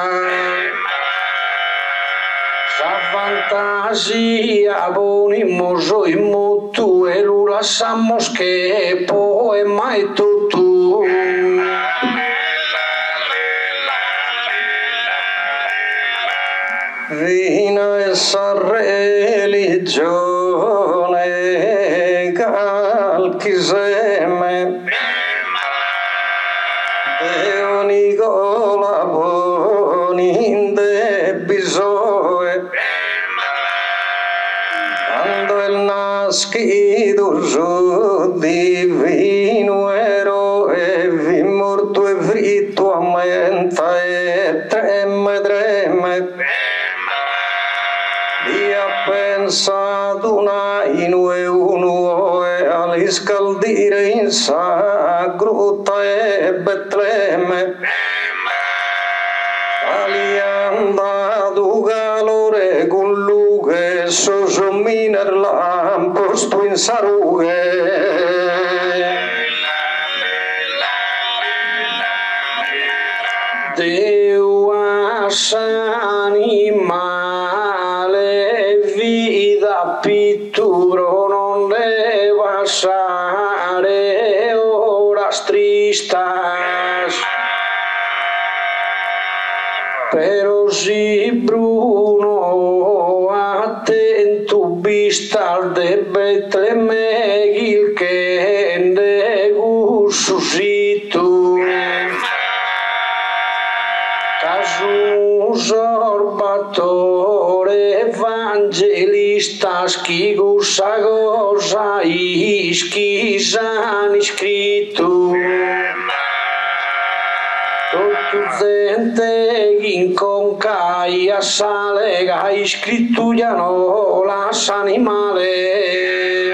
sa fantasia ponimos hoy mutu e lo lasciamos che poi mai tutto Vina e Sarreli prigione calchi seme Deo Nicola Boninde bisoe quando il nascido giù divino eroe vi morto e fritto aumenta e treme Dio ha pensato una in uno e all'iscaldire in sa grutta e Betlemme ali andato calore con lughe sosominer lamposto in sarughe Deu animale vida pitturo non deve passare horas tristas pero si Bruno attento vistas de Betlemme il che de suscito caso sorbatore evangelistas chi cosa cosa ischizan iscritto tutto gente in concaia sale hai scritto già no las animale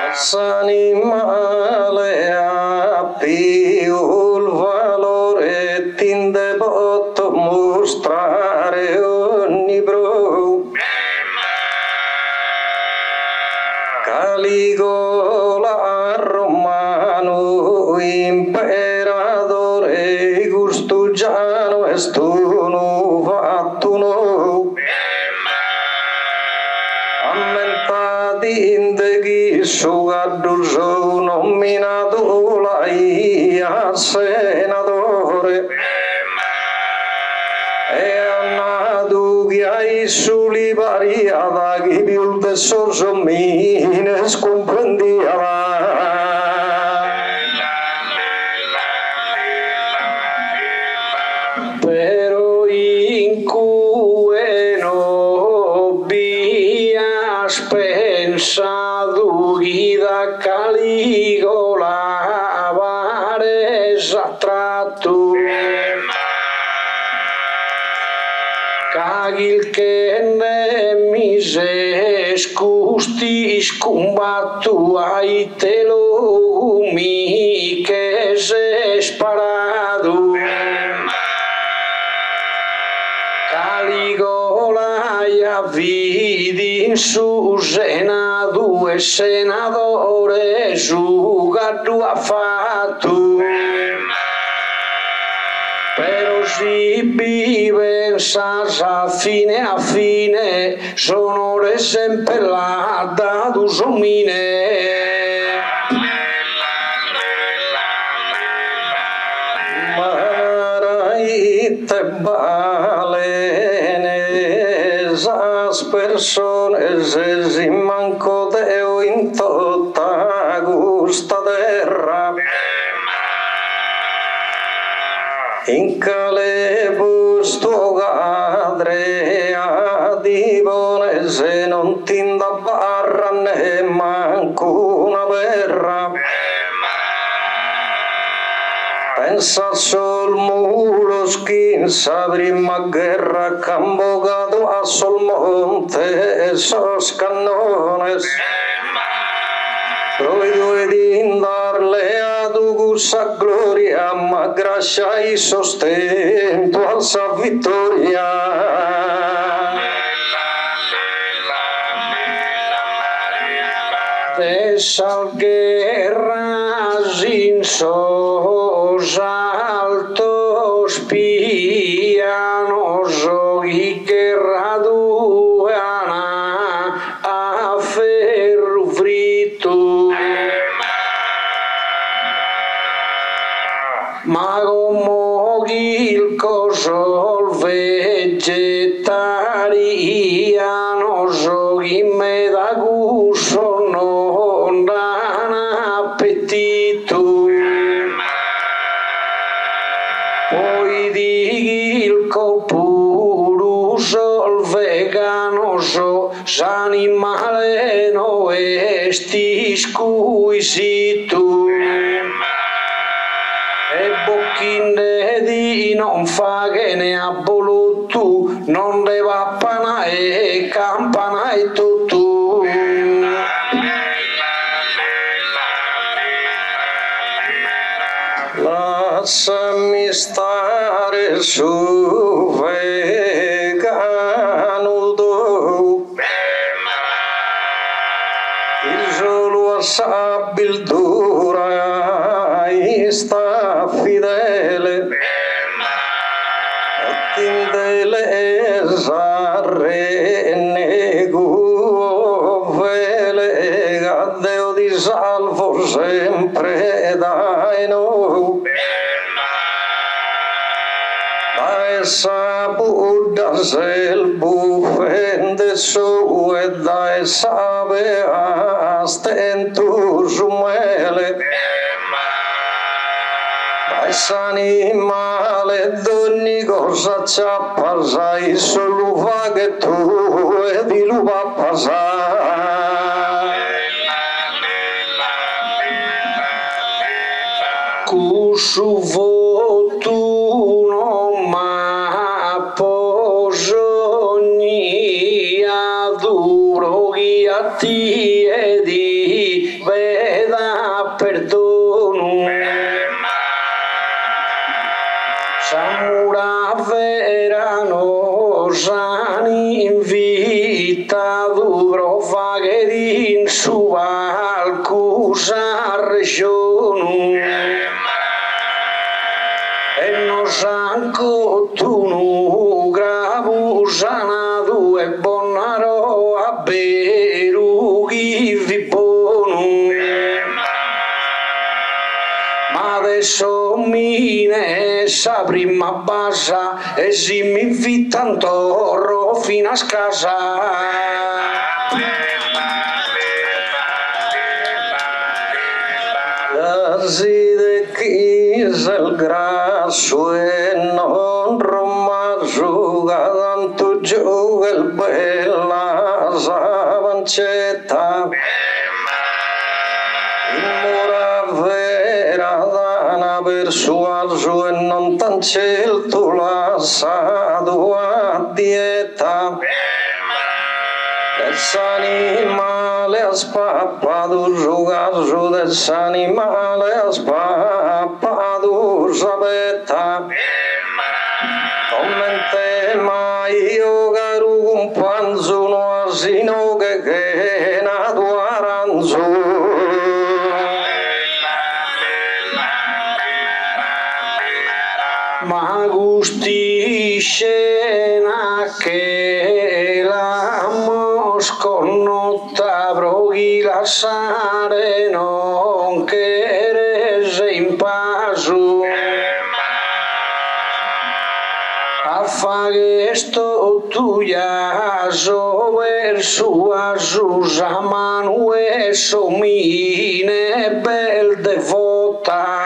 las animale ha più il valore tinde botto mostrare ogni bro Caligola romano imperatore gustugiano e stuno fattuno ammentati indeghi sugadduso nominato a senatore e annato che ai suli variata che più del sorsomine scomprendiava però in cui non bias pensato che da Caligola vares attratto Cagil che ne mise scusti scombattu ai telumi che se sparato Caligola ya vidi in su senato e senatore su gaddu ha fatto però si pensas a fine sono sempre là da dusomine maraite balene esas persones si manco deo in tutta gusta terra in calebus tuo cadre a divone se non tinda barra ne manco una berra pensa sul muro skin sabrima guerra cambogato a sol monte esos cannones Provedo di indarle ad augusta gloria, ma gracia e sostento al sa vittoria. Dessa guerra sin sos altos pianos y guerra duana a ferro frito. Ma como il cosol vegetariano giochi me da gusto non danno appetito. Poi di il puro il vegano so s'animale no esti squisito. E bocchine di non fa che ne ha voluto, non le va pana e campana e tutto. Lasciami stare su vegano do. Il solo sabiltura sta fidele tindele sarre nego vele Deo di salvo sempre dai no essa Buddha sel bufende su e da essa be astentu sumele s'animale d'ogni cosa ciappa sai solo fa che tu e di lupa passare cusu votu non ma posogni duro ghiatti e di veda perdono. Samura verano sani in vita duro fagherin su alcusa regione e non sanco tu nu gravu sanadu e bonaro a beru vi bonu ma adesso mine sa prima basa e si mi invitan torro fino a casa así de quise el graso e non romaggio tanto giù il bella savancetta persuaso e non tan certo lasciato a dieta s'animale ha spappato giocato dell'animale ha spappato sapetta commente mai io caro companzo no asino che è nato aranzo ma gusti scena che la mosconnotta proghi lasciare non che se in passo a fare sto tuya so verso a Susa Manuel somine bel devota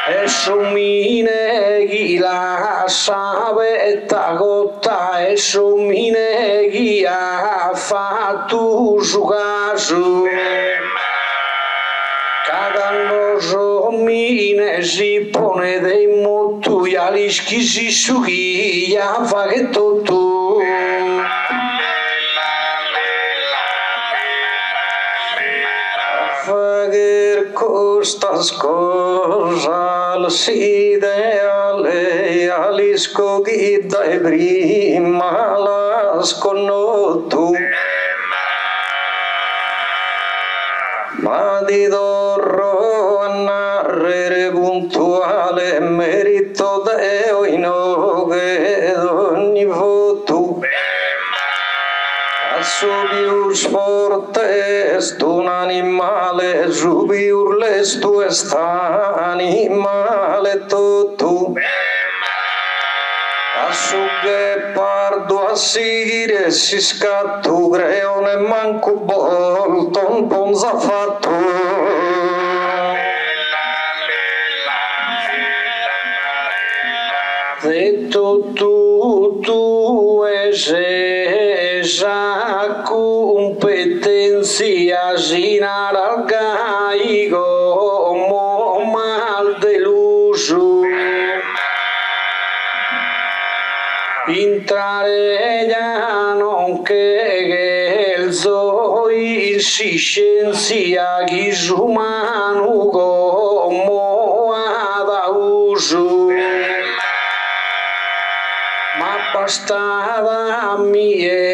e somine chi la savetta cotta e somine chi ha fatto su caso cagando somine si pone dei mottu ya li schisi su chi ya fa che tutto fager costas cosas ideale alisco guida e prima las connotu ma di dorro a narrere puntuale merito deo in che ogni voto subius fortes un animale subiur lestu est animale tutto Asciughe pardo a sigire si scatto creone manco volto un ponza fatto detto tu esa competencia ginar al gaigo mo mal deluso entrare ya non che il zoi si scienzia gisumanu come ad uso ma bastava mia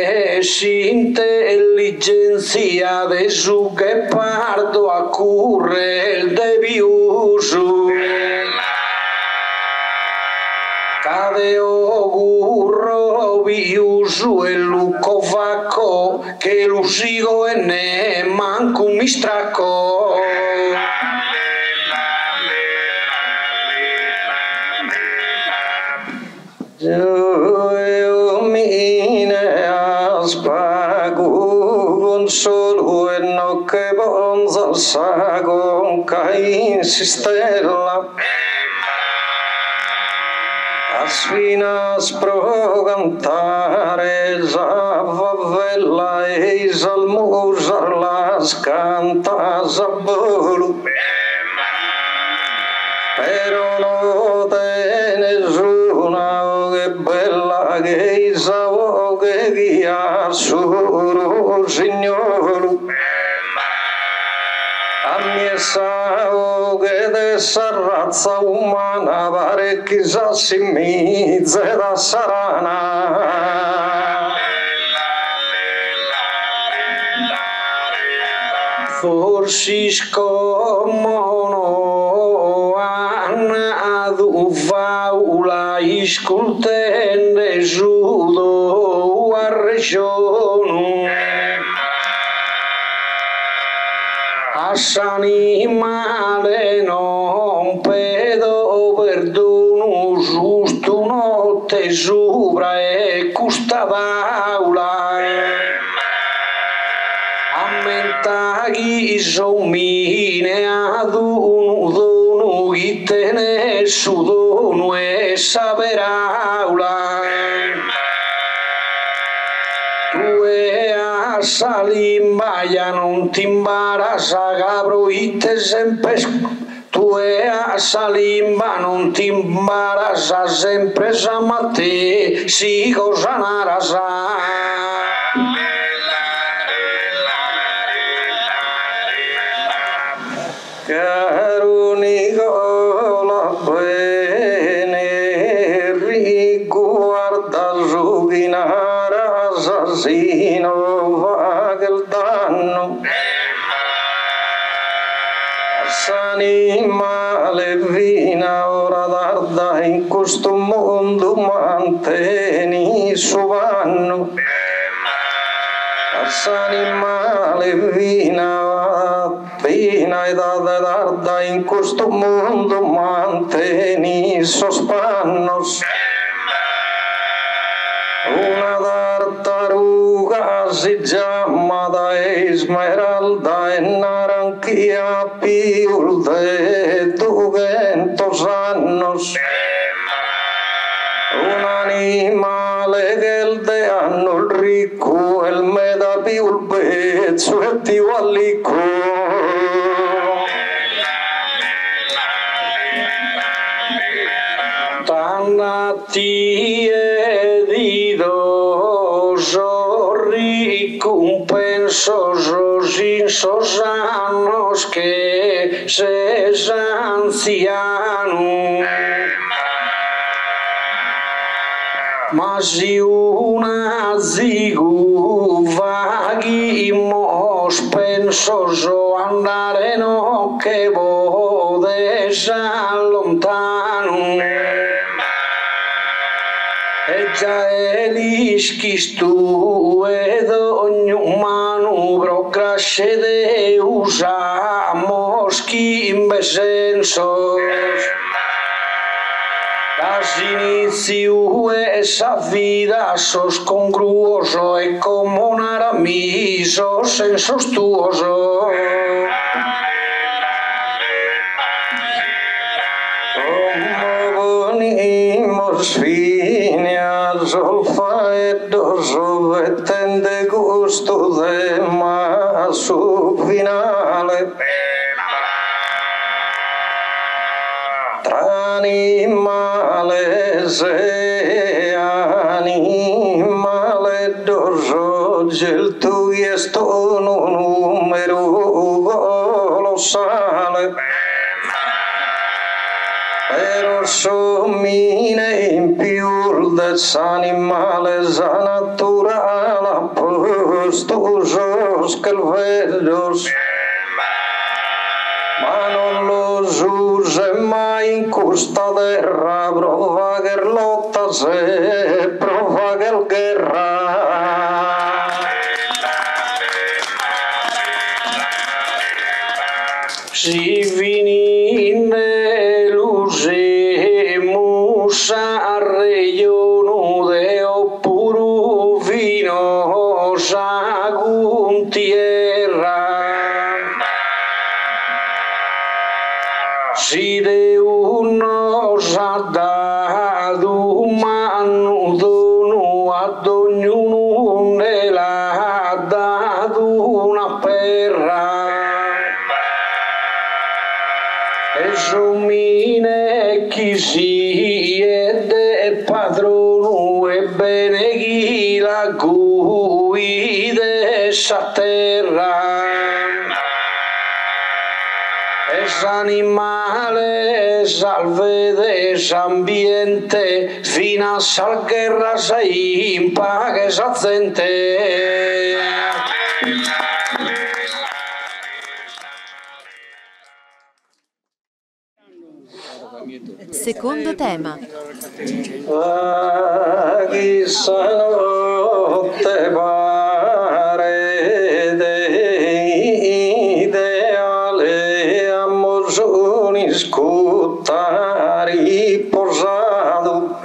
intelligencia de su che parto a curre il debiuso cadeo gurro viuso e luco vacco che lo sigo e ne manco mi stracco con solo e no che bonza sago cain si stella asfinas pro cantare zavavella e salmusar las cantas a volo però no te nessuna che bella che isavo che guia solo signoro a mia sao che dessa razza umana pare chissà si mizze da sarana forse scomono anadu faula iscultende giudo a regione s'animale non pedo perdono giusto notte sopra e custa d'aula ammentaghi somine ad uno dono chi te ne su dono e saperaula Salimbaia non ti imbarazza capro itte sempre tu e a Salimba non ti imbarazza sempre samate si cosa narasa caro Nicola bene riguarda Zuginara assassino il danno s'animale vina ora tarda in questo mondo mantieni suo vanno s'animale vina e tarda in questo mondo mantieni sospannos una tartaruga si chiama da Esmeralda e naranchia più de 200 annos un animale che il de anno il ricco e il meda più il pezzo e ti vallicco Tannati e di compensos insosanos que ses anciano mas si una zigu vagimos pensos andare no che vodes lontano e già elisquis tu ed ogni manubro cresce de usamos chi in besensos Casi inicio esa vida sos congruoso e como un aramiso sensostuoso. Como venimos fines olfaetos obetende gusto de más su finale. Tra animales e animale oggi il tuo è un numero colossale. Pero somine in più des animales a natural apostosos que vellos, ma non los use mai in custa terra, provager lottas e provager guerra. Si vinine lusemus a regionu de opuru vinos agun tierra. Si Deus nos ha dado manu dono ad ognuno ne l'ha dato una perra. Esumine chi siede padrono e bene chi la guide essa terra. Es animale salvedes ambiente fino a sal guerra sei in pagues a gente. Secondo tema. Chissà notte pare ideale a mozzoni scuttari posato.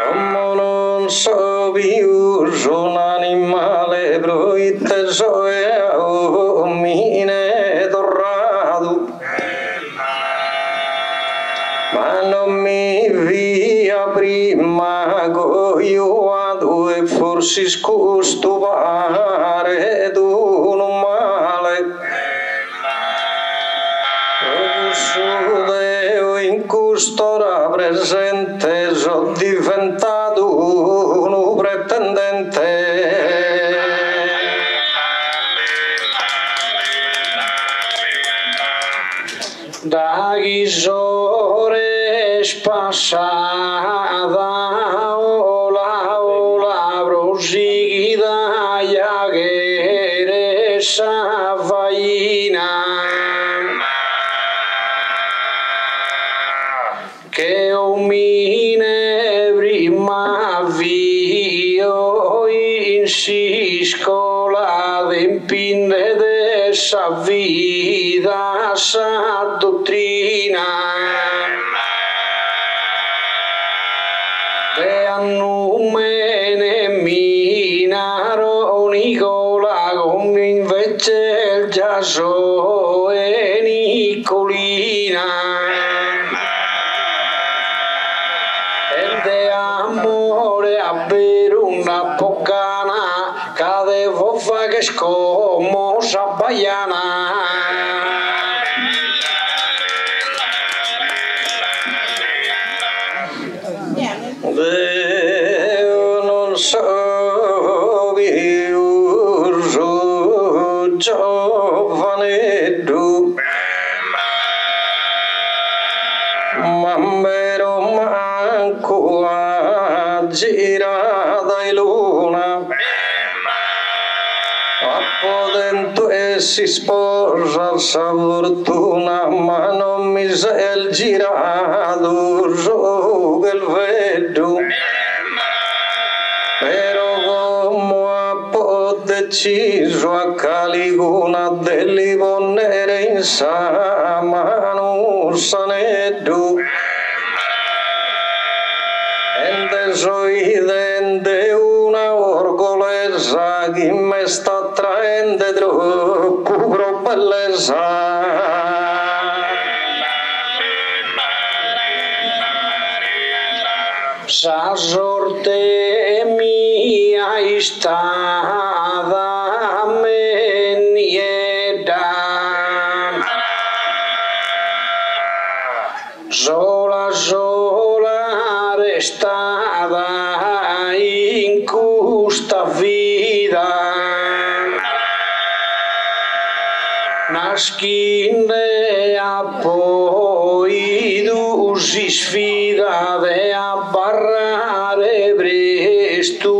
Come non so più un animale proiteso e omine torrato. Ma non mi via prima goiuato e forse scusto pare d'uno male. Deo in custora presente sono diventato uno pretendente. Da ghisore spassata ola prosigida iaghere savaina che omine prima vio insisco la dempinde de sa vida sa dottrina de annumene minaro Nicola come invece il Giaso e Nicolina e de amore a bere una poccana cade foffa che scomo sa baiana. Io non so più giovanetto, ma vero manco a girata in luna, a potente e si sposa sa fortuna, ma non mi sei il girato so che il vedo. Però come ha deciso a Caliguna delle ponere in sa mano saneddu ente soidente una orgolesa che me sta traendo troppo bellezza. Sa sorte mia è stata menieda, sola restata in questa vita, nascinde a poi tu si sfida de a barrare presto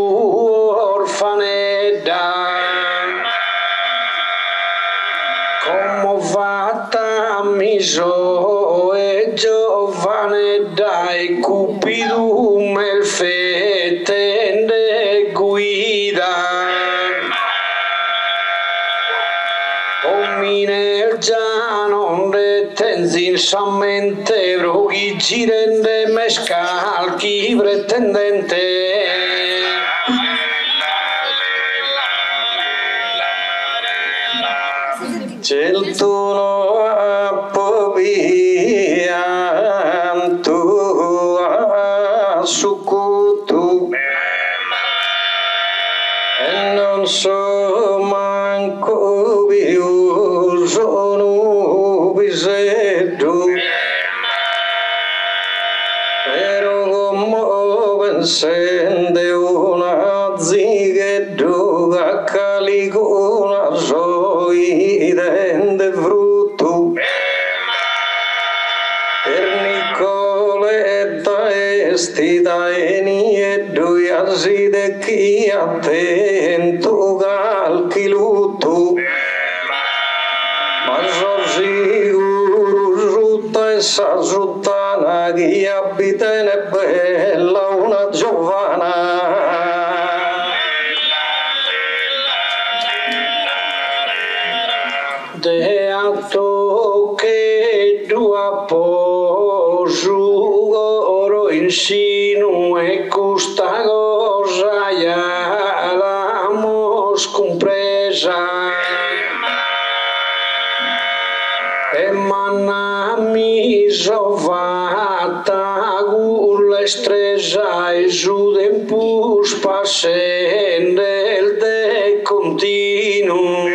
orfanedda, come fatta mi so e giovanedda e cupido me fetende guida. Omine già non detenzi insamente broghi girende mescalchi pretendente. Celtuno a povian tu a sucutu e non so manco più sono piseddu, però come pensende una zighettu a calicuna soidente frutto per Nicoletta estita e nieddu jaside chi attento calchi lutto, ma so sicuro sutta e sa suttana chi abita è bella una giovana. De atto che dua posugoro insinu e questa cosa ya l'amos compresa e manna mi sovata gulle stresa e su tempus passende il de continuo.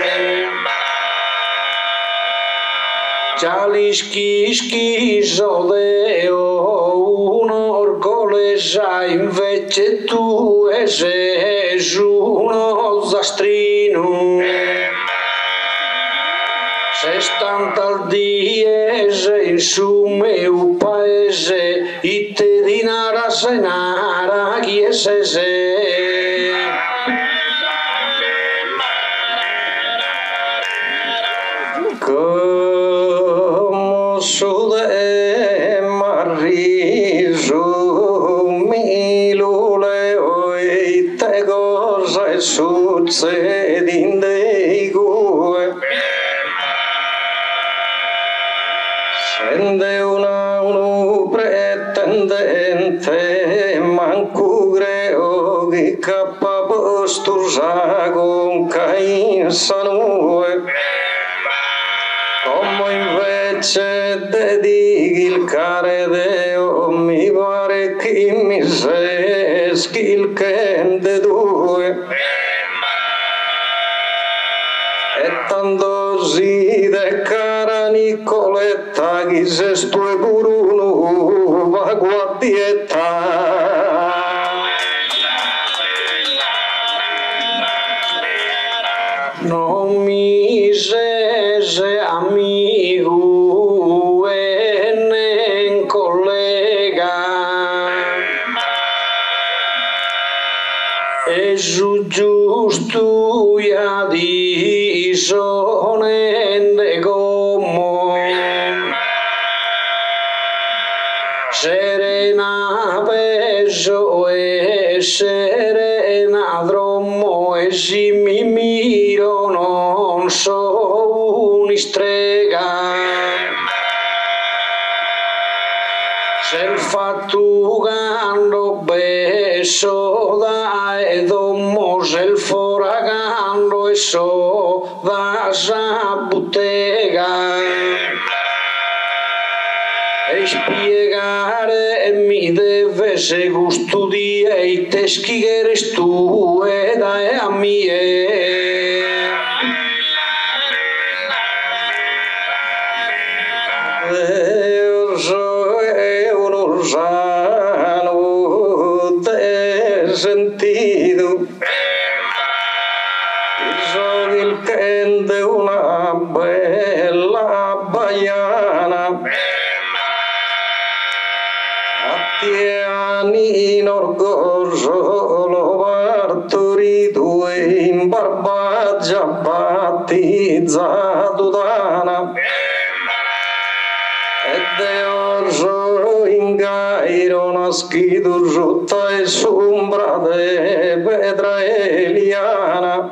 Cialischi sodeo un'orgolesa invece tu e sei uno zastrino. Se stanta al diese in su meu paese itte dinara senara chiese se. Sude marriso mi luleo e te cosa è succedendo gue sende uno pretendente manco creo che cappa postusa con cain sanue come invece dedichi il care deo mi pare che mi seschi il kende due e tanto si de cara Nicoletta chi se stue pur uno va guardietta. Non mi se amico e ne collega e su giusto ya di sonende come serena peso e serena dromo e si mi miro non so un'istrega tugando beso da domos el foragando eso da esa botega spiegare mi deve se gusto di e teschi eres tu e da a mie sentido sono il Ken de una bella baiana a 10 anni in orgoglio l'ho partorito e in Barbagia battezzato dana ed è orso in Gairo nascido giutta e sombra de pedra eliana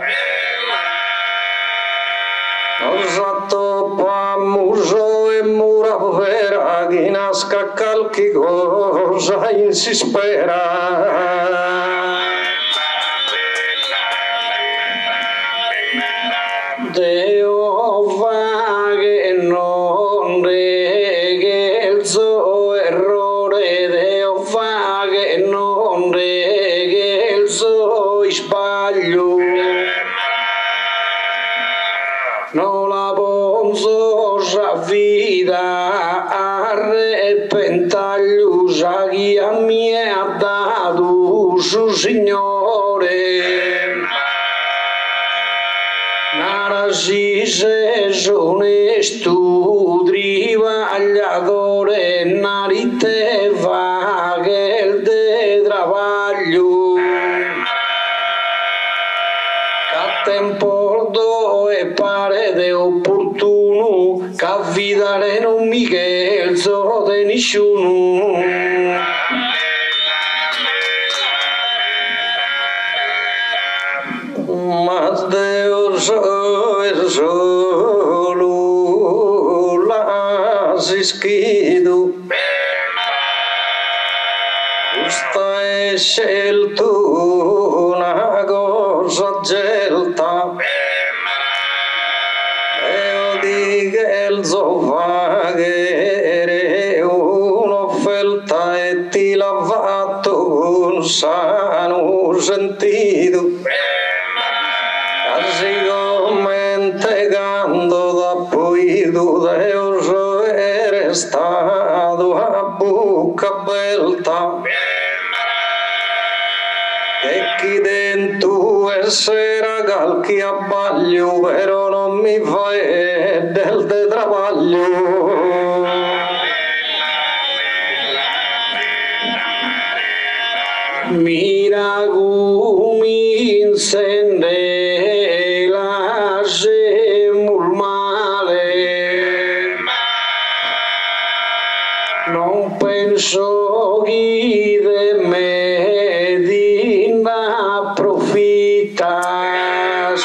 Osato pamuso e mura vera che nasca qualche cosa in si spera Deo va che non reghelzo errore Deo va che non reghelzo sbaglio no la bonzo sa vida arrepentaglio sa chi a me ha dato su Signore nara si se onesto trivagliatore narite va che il de travaglio a tempo do e pare de opportuno che affidare non mi chelzo de nessuno ma Deo solo la si schido questa è scelto una cosa gelta e di che il zovaghere un'offerta e ti lavato con sano sentito così come tegando da poi tu Deo è stato a bocca belta e chi dentro essere calchi abbaglio però non mi fai del de travaglio mira come incende la semul male non penso chi de me di approfittas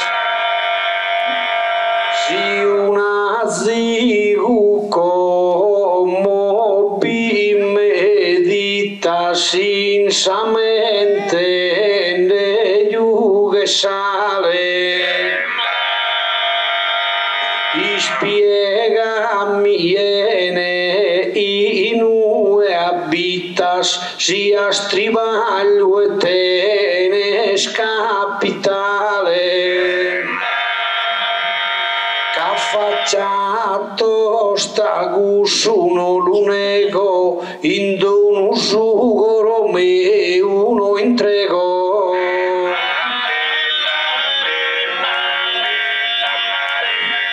si una zigu como pi meditas insamente ne yuge sale spiegami viene in ue abitas sia strivaglio e tenes capitale c'affacciato sta gussuno l'unego in dono sugoro me uno entrego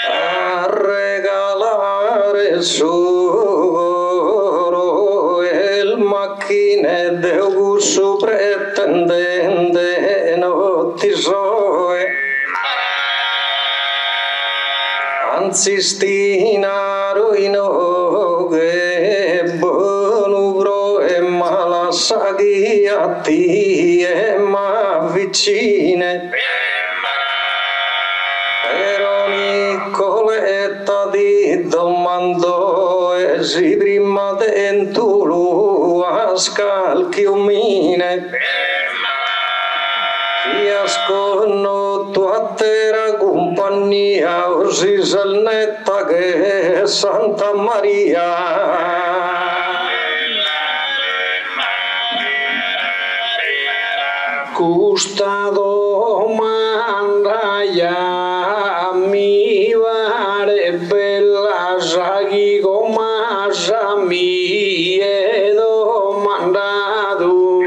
a regalare solo il macchine del gusto pretendente non ti soe anzi stinaro in oghe buono e mala saghi a ti e ma vicine però Nicoletta ti domandò e si prima dentro scalchi umine chi ascolno tua terra compagnia così salnetta che è Santa Maria Custa domanda ya mi pare bella saghi come mi è domandato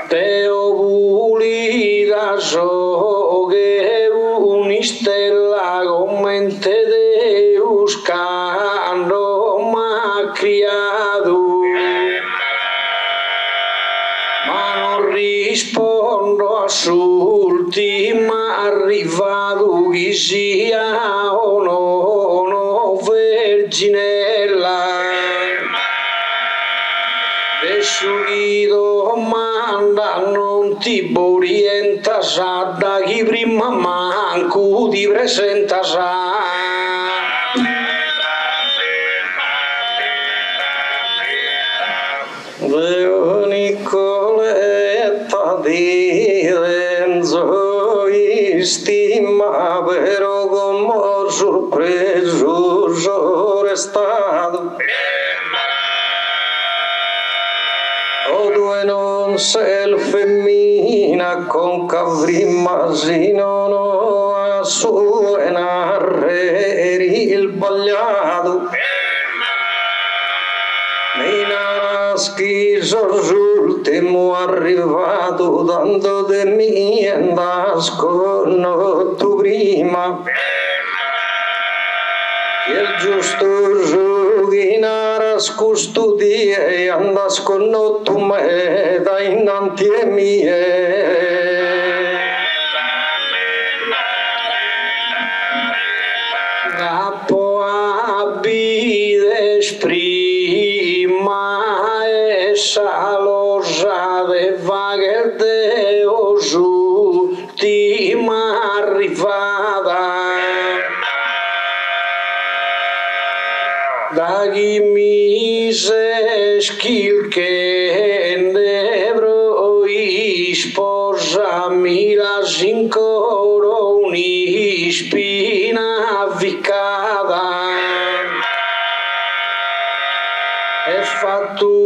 te ho pulita so che un'istella commente Deus quando m'ha criato rispondo a sull'ultima arrivato chi sia o no verginella adesso chi domanda non ti orienta sa da chi prima manco ti presenta sa Nicoletta di Renzo stima però come sorpreso sono restato o due non sei femmina con cavrima si non ho a suonare il bagliato schiso l'ultimo arrivato tanto de mi andasco tu prima che il giusto giuginara scustudi e andasco tu me da innanti e mie capo abides prima salosa de vaghe Deus ultima arrivata da chi mi se schil che nebro sposa mi la sincoro un'ispina avvicata e fatto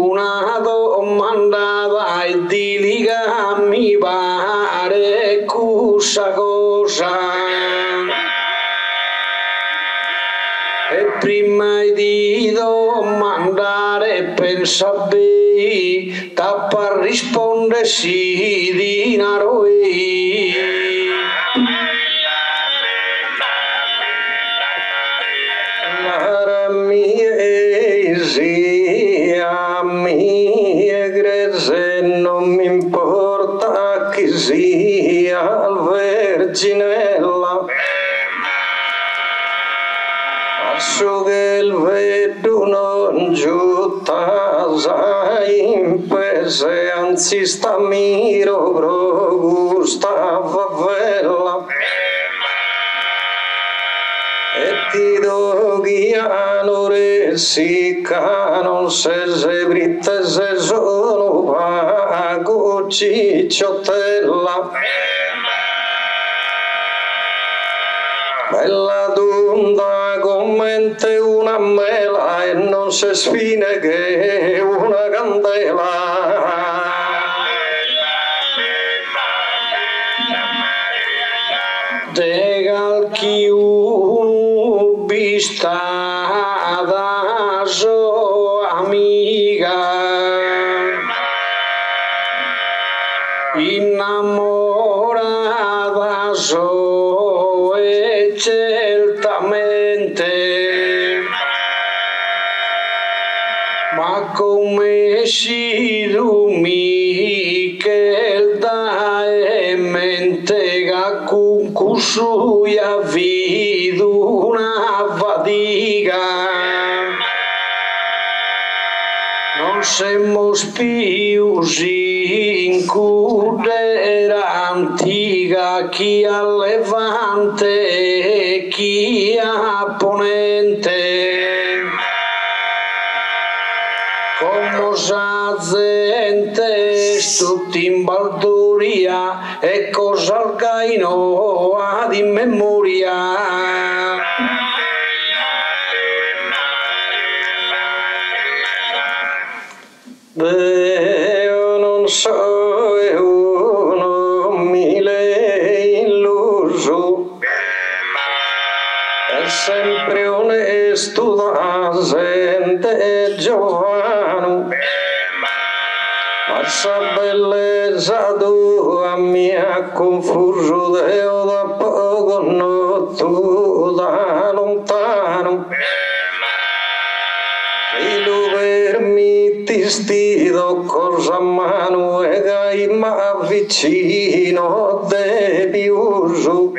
una domanda e di mi pare questa cosa e prima di domandare pensa bene tappa risponde sì di naroi sia mia grezze non mi importa chi sia verginella so che il vedo non giutta in pese anzi sta miro pro gusta favela e ti do ghiano resica non se britte se sono vago cicciottella bella donda commente una mela e non se sfine che una candela de calchi ubistata so amica innamorata so e certamente ma come si dumi che da e mente che con suya vidu una fatica non siamo più incudera antica chi a levante e chi a ponente Famosa gente tutti in baldoria e cosa al caino ad in memoria. Io non so, io non mi le illuso, è sempre onesto da gente giovane, ma sa bellezza tua mi ha confuso, Dio da poco noto da lontano. E lo permettisti cosa a mano e gai ma vicino de piuso,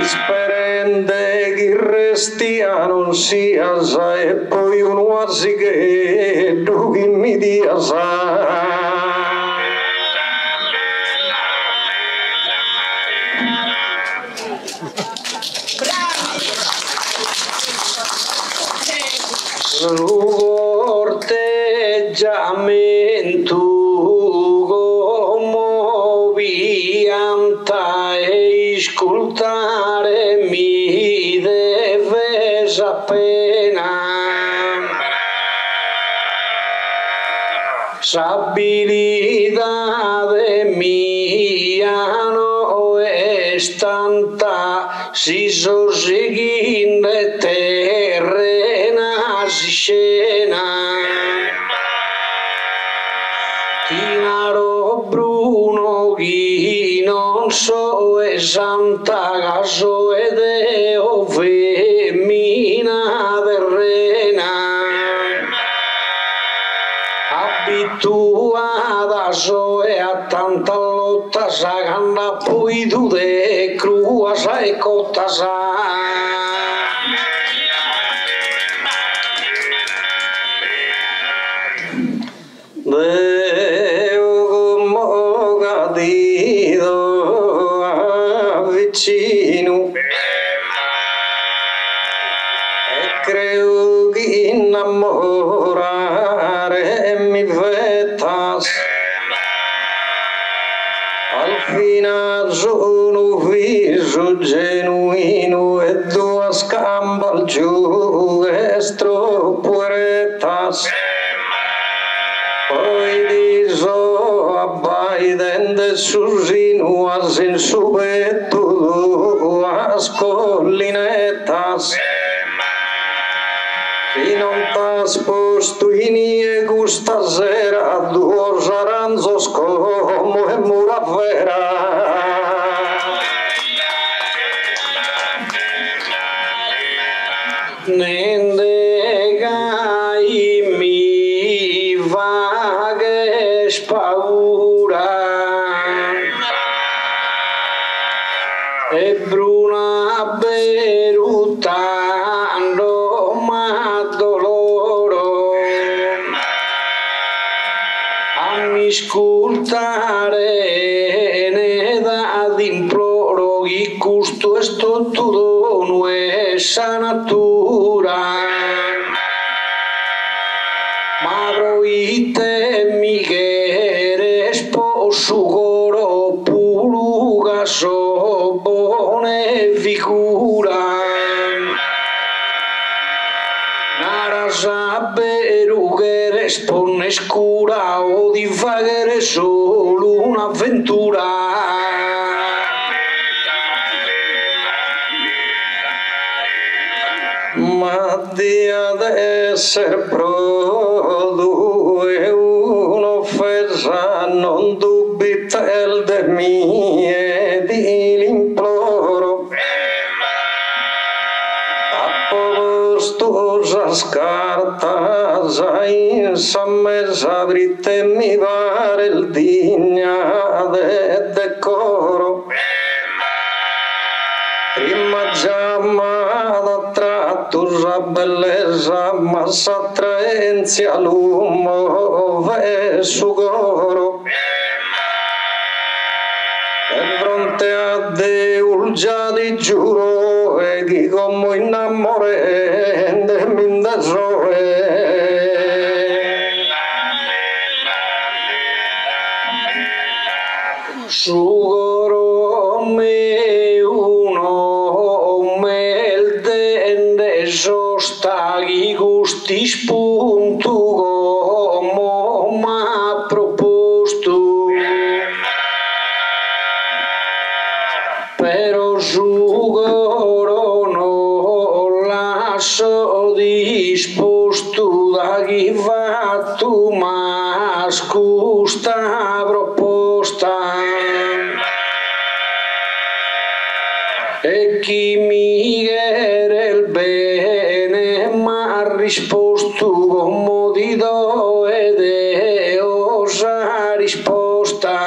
sperende che restia non sia sa e poi un quasi che tu che mi dia sa. Lo corteggiamento come pianta e ascoltare mi deve appena s'abilità mia no è tanta si soseghin terrena si scena Chinaro Bruno chi non so è santa caso ed è o femmina terrena abituata so e a tanta lotta sa canna poi tu de crua sa e cotta sa. Deo come cadito avvicino e credo che innamorare mi vettas al fine sono viso genuino e due scamba al giù e stroppo rettas. Poi di so abbaidente susino asin su petto a scollinettas si non t'ha sposto in e gusta sera due saranzo scomo e mura vera. Nende gai mi va che spaura e bruna berutando ma doloro a mi ascoltare ne da d'imploro che questo è tutto dono e sa natura ma roite mi che sposo coro puluga so buone figura nara saperu che risponde scura o di fare solo un'avventura. Ma di essere prodo è un'offesa, non dubita il de mie di l'imploro. A posto sa scarta, sa insamme sabrite mi pare il digna de decoro. Prima chiamata tratto sa bellezza ma s'attraenzia l'uomo verso coro e fronte a Dio già ti giuro e chi come innamorente mi indasroe staghi gusti spuntu come m'ha proposto, però giugoro non lascio disposto da chi va tu ma scusta proposta. E chi mi chiede il bene m'ha risposto comodito ed è osa risposta.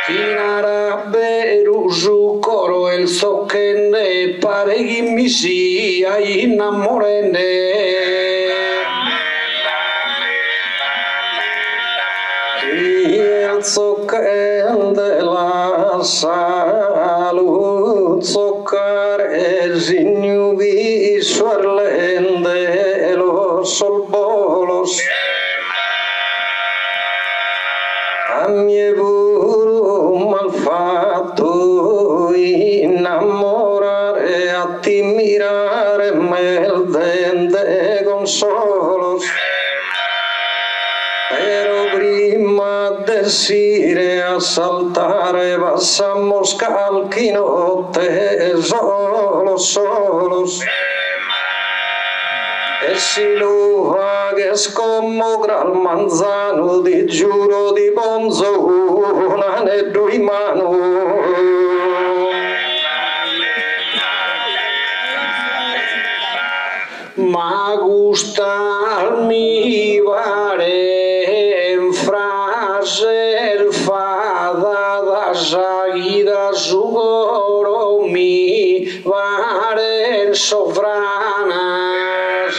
Chi n'arabberu su coro il so che ne pare chi mi sia innamorende. Zoccare la salut, zoccare signuvi suarlende los bolos. A mie puro malfatto innamorare, a ti mirare meldente consolos. Pero prima de sire a saltare passamos calchi notte solos. E si lo fa che scommogra il manzano di giuro di bonzo una ne due mano. Ma gusta mi pare frase fada da seguida sugoro mi pare sovranas.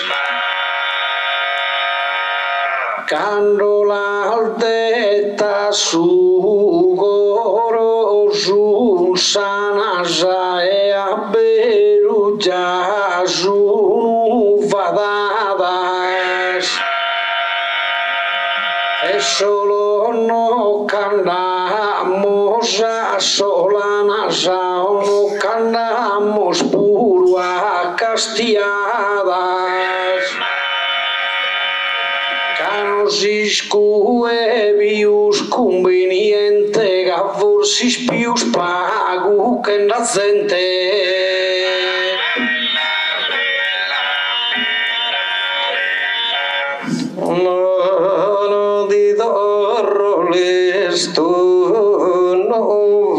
Cando l'altezza sugoro su sanasa e abberu già su vadadas. E solo no cantamos a solanasa, no cantamos puro a castiadas. Canos iscuevius conveniente gavorsis pius pagu que nacente. No di dorro lesto no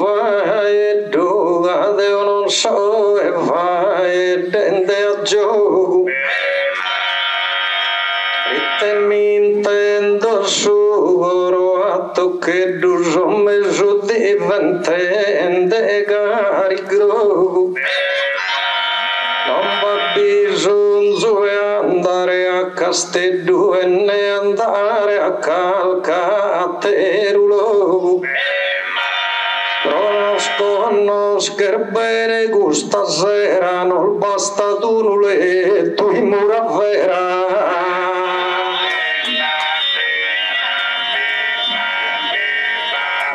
vai doga de non so e vai dende a gioco. Mi intendo sugoro atto che duso meso diventende cari grogu. Non va bisogno di andare a Castello e ne andare a Calcaterulo. Conosco il bene questa sera non basta tu nuletto in mura vera.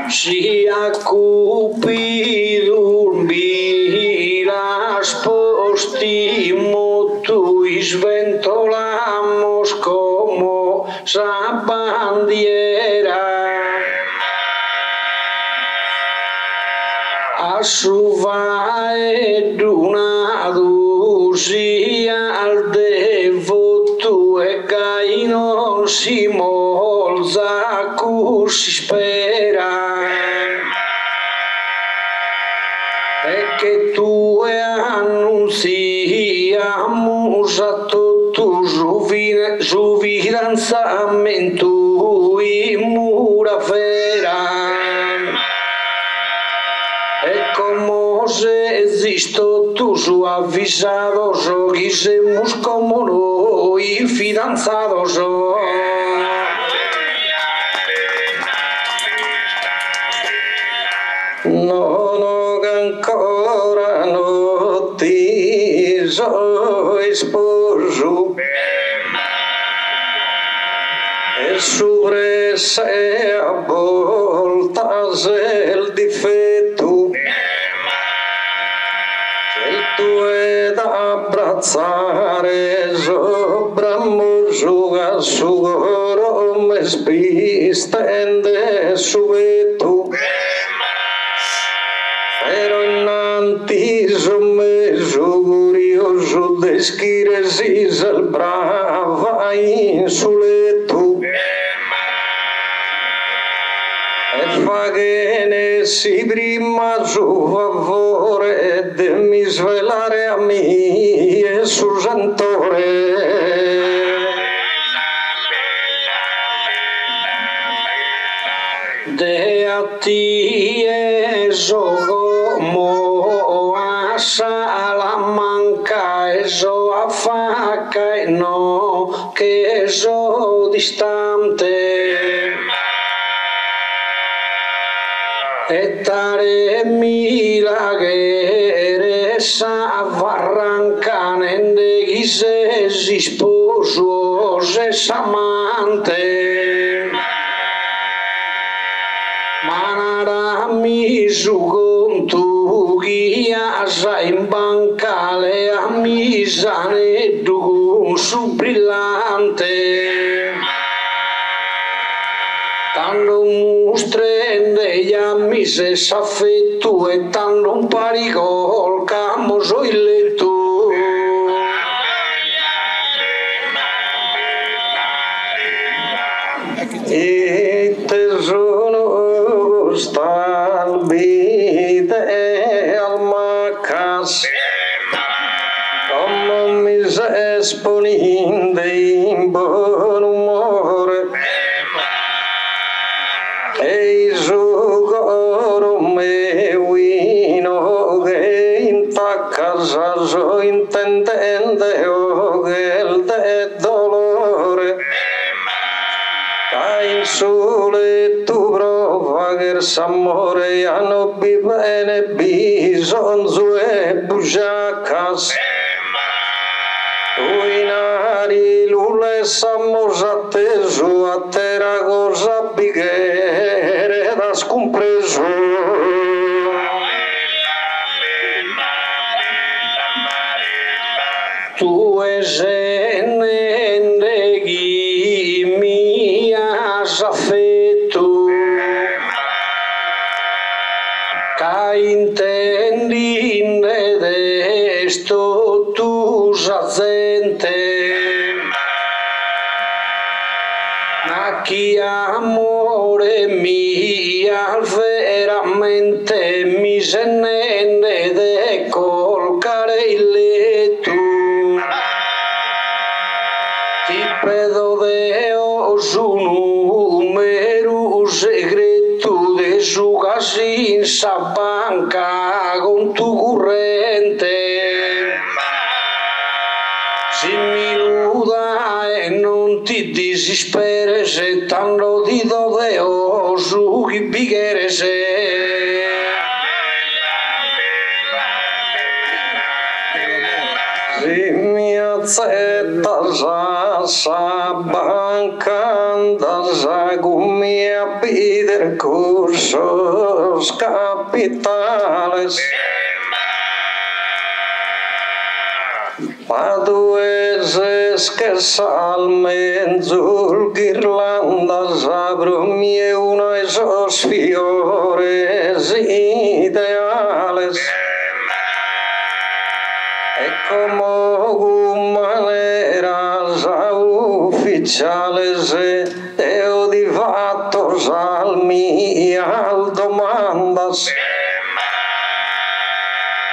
Si a Cupido miras postimo tu y sventolamos como esa bandiera. A su vaeduna dusia al devoto e gai non si molza si spera. E che tu annunziamos a tutto su fidanzamento in mura vera. E como se esisto tu su avisados o guisemos como no y fidanzados o. No ancora no ti soy sposo e sobre se a voltas il difetto che il tuo ed abbracciare sopramo suga sugoro me spistende subito però innanti somme curioso deschire si brava in suleto e fa che ne si prima su favore de mi svelare a me e su santore de a ti e so mo a Salamanca e so a faca e no che so distante e tare milaghere sa varranca nende chi se si sposo se s'amante manara mi su contu chi asa in banca le amisane du su brillante tanto mustrende gli amise s'affettu e tanto un paricol camoso il letto e te sono stalbite al macas come mi si esponinde in buon umore e su coro me vino che in ta casa so intendente o che il de dolore in sole tu prova che s'amore hanno bene bisogno e bugiacas uinari lule samos atteso a terra cosa bighere da scompreso tu esene chi mi has affetto ca intendi desto tu gente ma chi amore mia veramente mi se ne de colcare il letto ti pedo de su numero segreto de su casa banca con tu corrente si mi luda e non ti disispere se tanto ti do de su chi bighere se si mi azzetta sa banca andasa come a pider cursos capitales a dueses que salmen sul ghirlandas abro mie uno esos fiores ideales e como maneras ufficiales e odivatos al mia domandas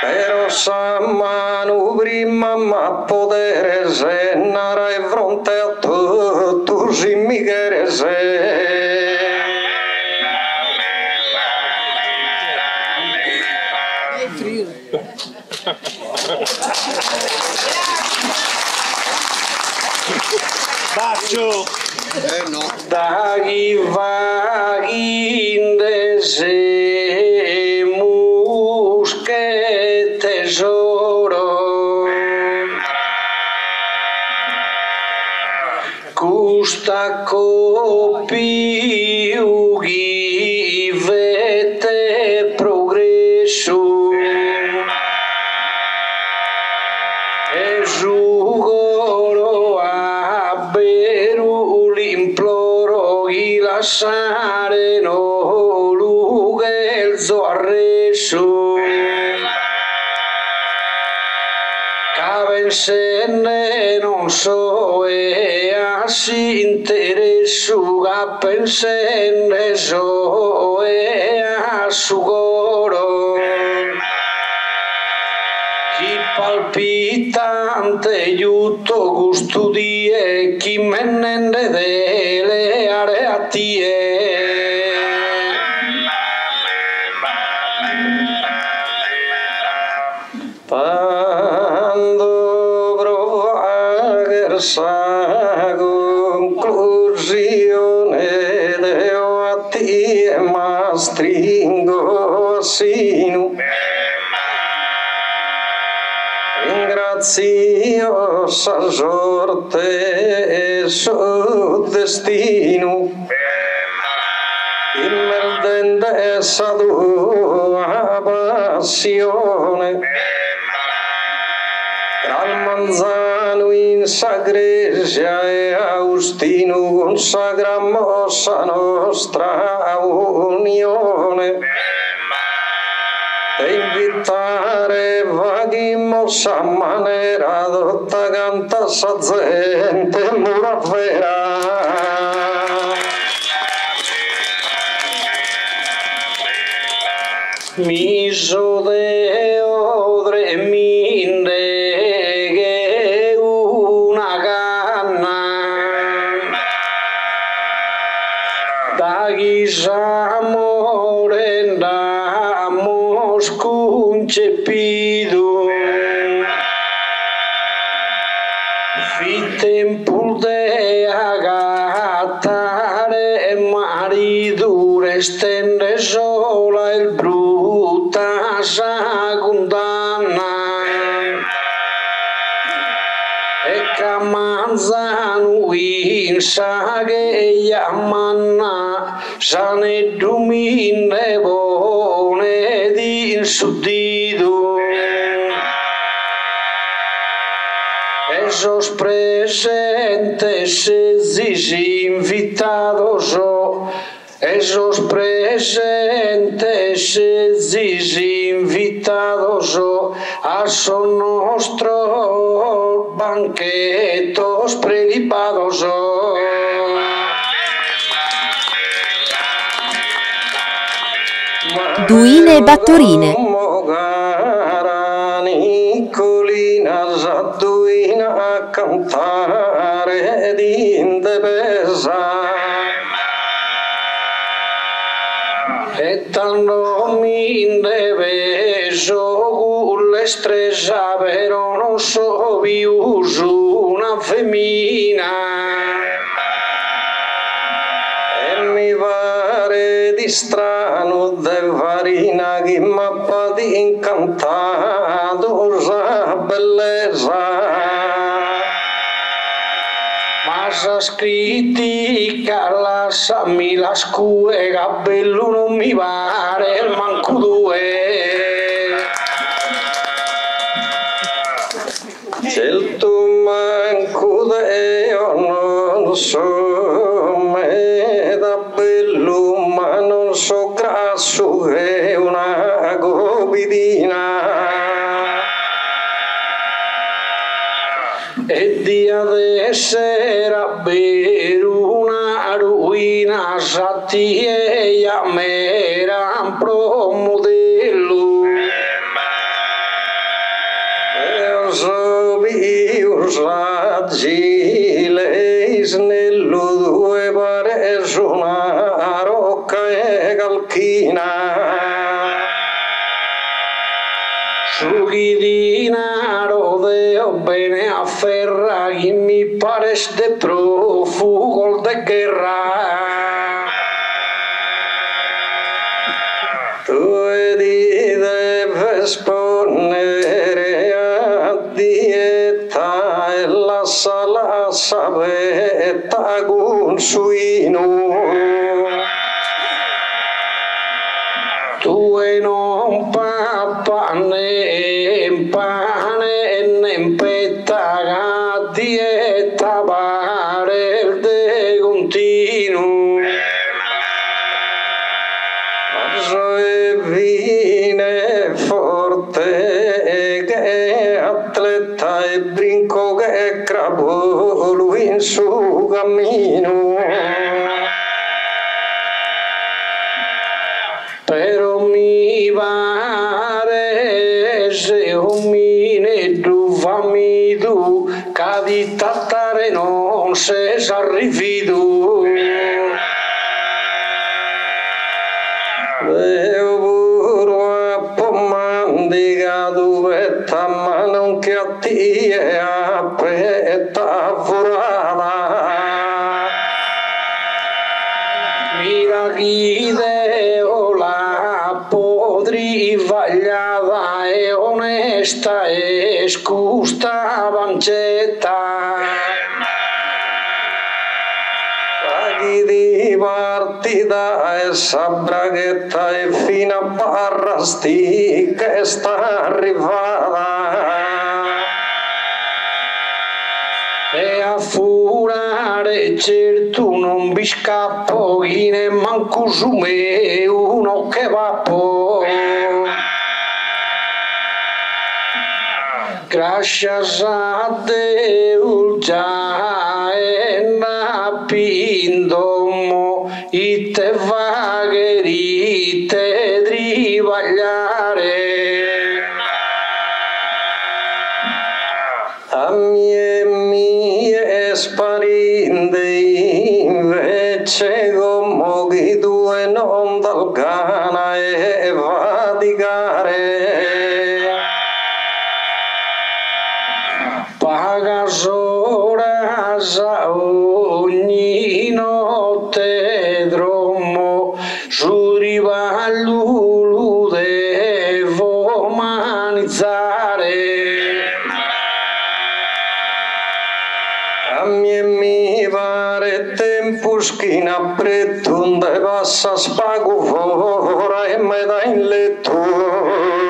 pero sa manu prima ma poder senara e fronte a tu si mi quieres Bacio! No. Daghi vaghi in desemus che tesoro custa copiu vete progresso su coro a beru l'imploro di lasciare no l'ugelzo arreso Cavensenne non so e si interessu Capensenne so e a su coro chi palpitante giutto gusto di e chi mennende delle areatie quando provo a questa conclusione deo a te ma stringo sino ringrazio sa sorte e suo destino immerdente sa tua passione al manzano in sagresia e Austino consagramos a nostra unione e invitare vaghimos a manera dotta canta sa gente muravera miso de odre minde che una canna da chi s'amore damos concepito fi tempo de agattare marito restende sola il brutta sa condanna e camanzano in sa che chiamanna sa ne domine buone di insuddito esos presentes si invitados esos presentes si invitados a son nostros banquetos prelibados Duine e battorine. Duina a cantare di indepesa e tanto mi indepeso con le stresa però non so più su una femmina e mi pare di strano de farina che mappa di incantato sa bellezza ma sa scritica la sa mi la scue capello non mi pare manco due certo manco deo non so me da bello ma non so grasso è una gobidina e di adesso era vero una ruina satie e a me era un pro modello e so io sagile snello due pare una rocca e calchina su chi dinaro deo bene afferra chi mi pare de profugo de guerra tu di deves ponere a dieta e la sala sabeta con suino tu e non pane impetta dieta pare de continuo Maso e vine forte che atleta e brinco che crapolo in su cammino però mi pare se un minetto fammi tu che di tattare non se s'arrivido Veo pure a pomandicato petta ma non che a tie a petta furata mira chi deo la podri vagliata e onesta e scusta pancetta Paghi di partita e sabrachetta e fino a barra sti che sta arrivata e a furare certo non vi scappo chi ne manco su me uno che va po' gracias a Deo già e na pindomo ite vagherite trivagliare a mie sparinde invece come chi due non dal gana e vaticare pagas horas a ogni notte dromo su rivallo devo umanizzare a mi pare tempo schina prettunde passa spago fora e me da in letto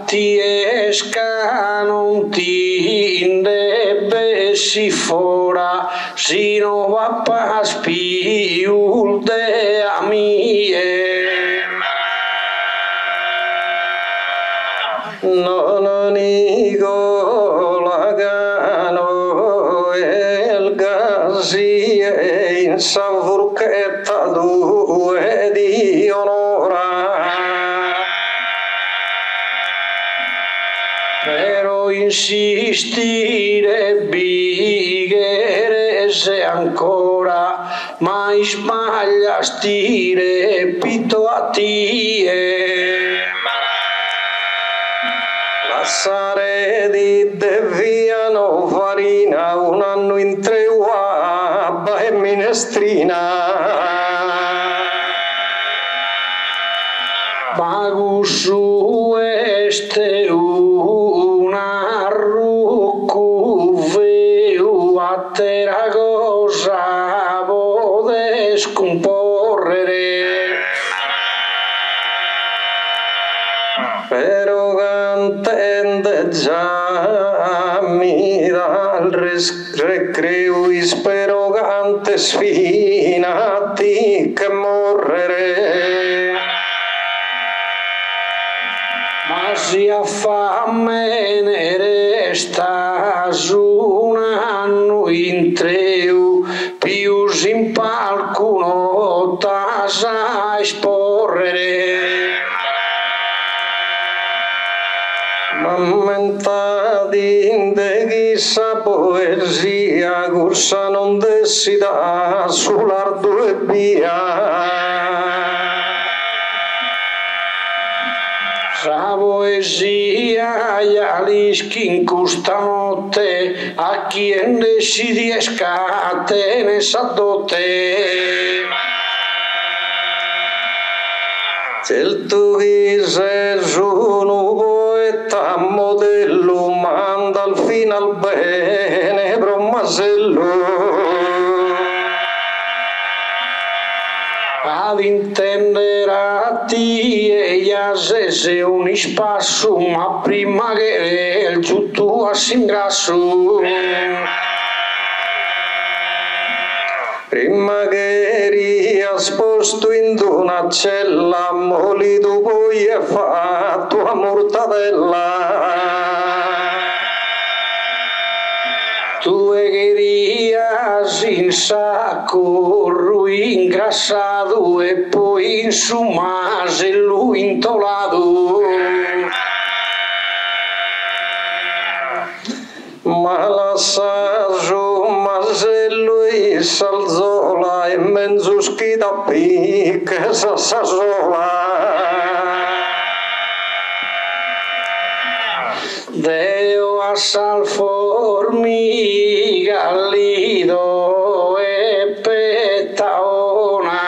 ti esca non ti indebbe si fora si no va pa spiul de amie non Nicola Gano el gasi e in savurchetta due di onora però insistire bighere se ancora mai sbaglia stire pito a tie lasciare di deviano farina un anno in tre uabba e minestrina pago su este una ruccu veu a terra cosa vode scomporrere però cantende già mi dal recreo spero cante sfinati che morrere ma si affame ne resta su un anno in treu più in palcuno tasa esporrere mammentati in de chissà poesia corsa non desida sull'ardo e via la poesia ya lischi in questa notte a chi ne si riesca a tenere dote certo che se sono poeta modello manda al fine al bene bromasello ad intendere a te e se un spasso, ma prima che il giutto a singrasso. Prima che riasposto in una cella, molito poi è fatto a mortadella. Tu che rias in sacco, lui ingrassato e poi insomma se lui intolato. Ma l'assaggio, ma se lui s'alzola e mezzo schita picca s'assasola. Deo assal formica lido e petaona.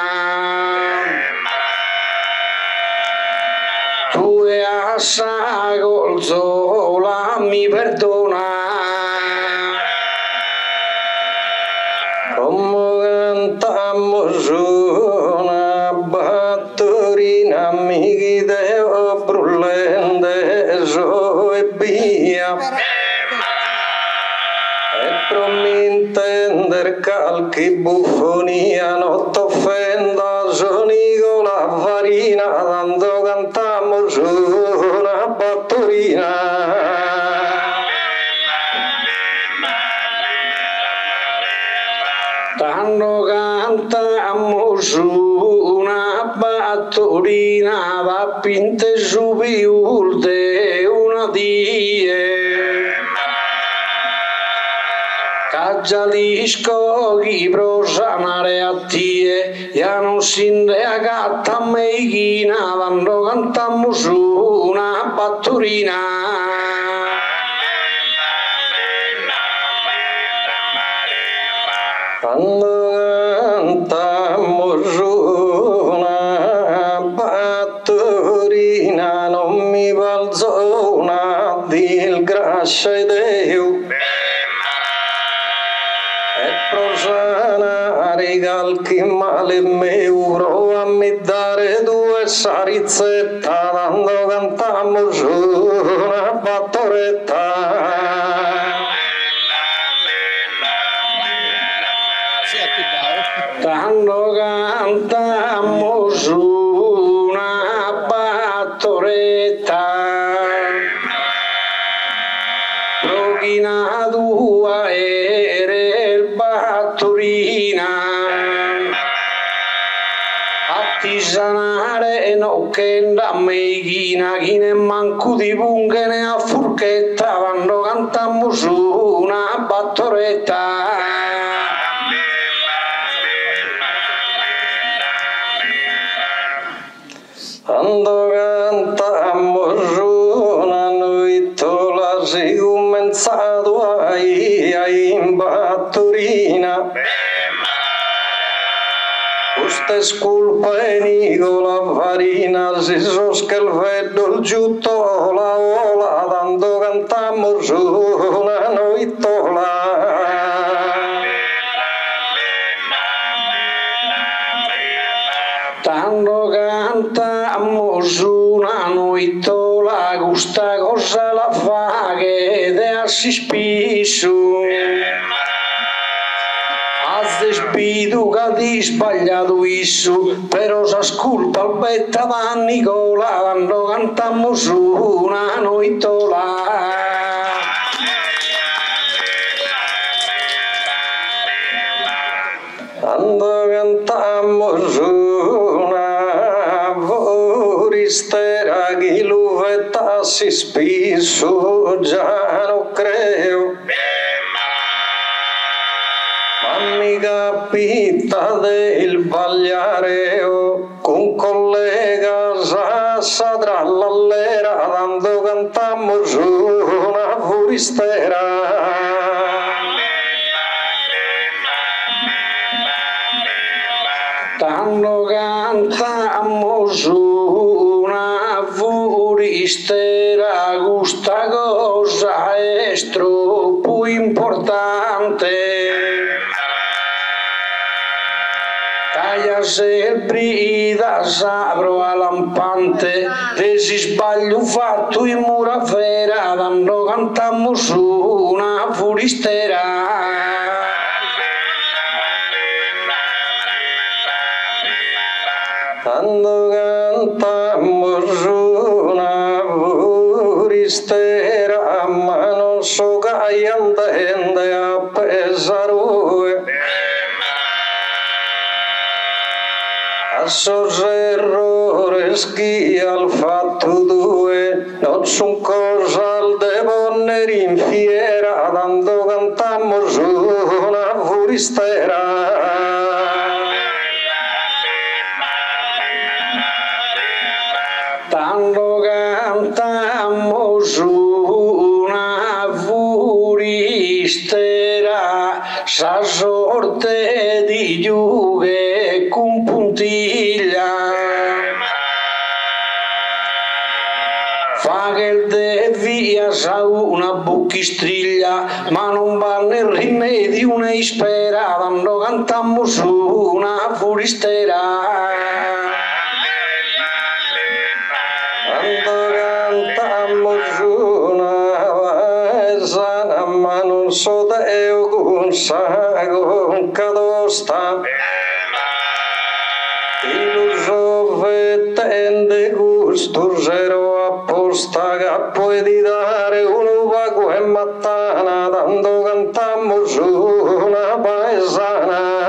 Tu e assa col sola mi perdona. Come cantammo una battorina mi deo brullende so e via. E per mi intender calchi buffonia non t'offenda sonico la farina tanto cantammo una battorina. Tanto cantammo su una battorina da pinte su piulte una die. Caggia di scogli prosanare a tie e non si ne agatta a meichina tanto cantammo su una battorina. Quando cantammo su una battorina non mi balzò una dil grazie Deo e prosanare calchi male meu prova a mi dare due sarizzetta quando cantammo su una battoretta. Quando cantammo su una battoretta, prochina tua era il battorina, artigianare no che da meichina, chi ne manco di punche ne a furchetta, quando cantammo su una battoretta. Quando cantammo su una noittola si cominciato a in battorina. Queste sculpe con la farina si so scalveddo il giutto la ola, tanto cantammo su una noittola. Tanto cantammo su una noittola, questa cosa la fa che te assi spisso. Azze spidu che ti sbagliato isso, però s'ascolta il betta da Nicola, quando cantammo su una noittola. Quando cantammo su una foristera chi lo vettassi spisso già non credo, ma mi capita del bagliareo con collega sassa tra l'allera tanto cantammo su una foristera. Tanto cantammo su una foristera, questa cosa è troppo importante. Taglia sempre da sapro a lampante, e si sbaglio fatto in Muravera, quando cantammo su una furistera. Quando cantammo su una furistera, ma non so che andende a pesare. A errore schia al fatto due, non son cosa al debonner in fiera, quando cantammo su una furistera. Quando cantammo su una furistera, sa sorte di giughe con puntiglia, fa che de via sa una buchistriglia, ma non va nel rimedio né spera, quando cantammo su una furistera. Quando cantammo su una paesana, ma non so teo con sago cadosta, il giovete gusto zero apposta, che puoi di dare un vago e mattana, quando cantammo su una paesana.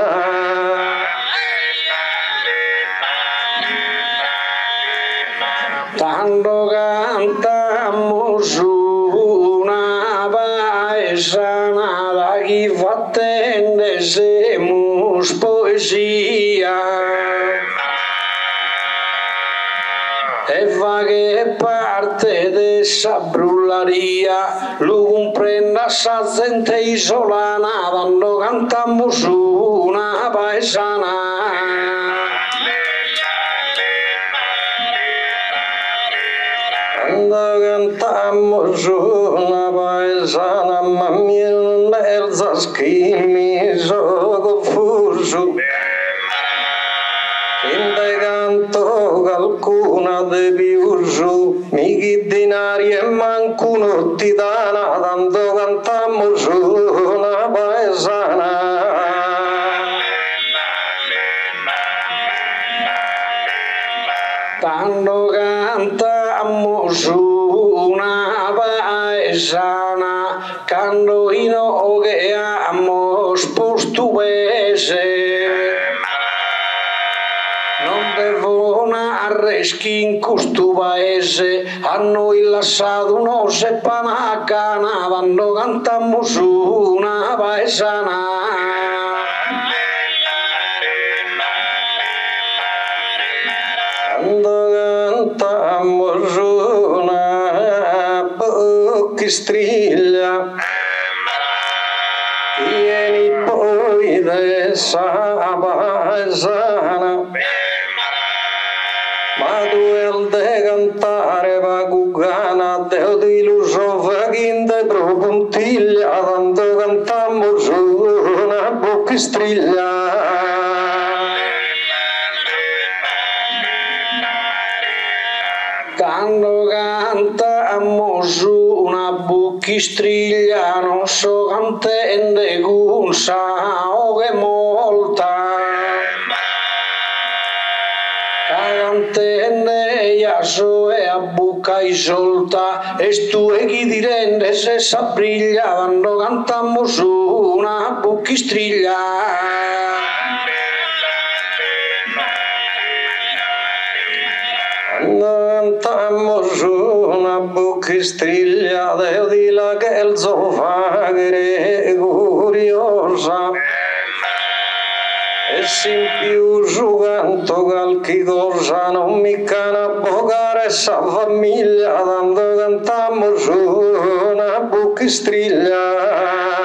Quando cantammo su una paesana, da chi fa tende semus poesia, e fa che parte dessa brullaria, lo comprenda sa gente isolana, quando cantammo su una paesana. Quando cantammo su una paesana, ma mia non mezza schimi, sono confuso. In te canto qualcuna de più su, michi dinari e manco un'ottitana, tanto cantammo su una paesana. Quando cantammo su una paesana, quando io che amo sposto paese, non devo arreschi in questo paese, a noi lasciato uno seppanacana, quando cantammo su una paesana. Quando cantammo su una buchistriglia, vieni poi dessa paesana, ma tu el de cantare va cugana, deo di luso vaginde pro puntiglia, quando cantammo su una buchistriglia. Quando cantammo su una buchistriglia, non so cantende con sao che molta, cantende ya so e a bucca isolta, e stu e chi ti rende se sa briglia, quando cantammo su una buchistriglia. Quando cantammo su una buchistriglia, deo di là che il zofagere curiosa, e sin più su canto qualche cosa, non mi cana bocare sa famiglia, quando cantammo su una buchistriglia.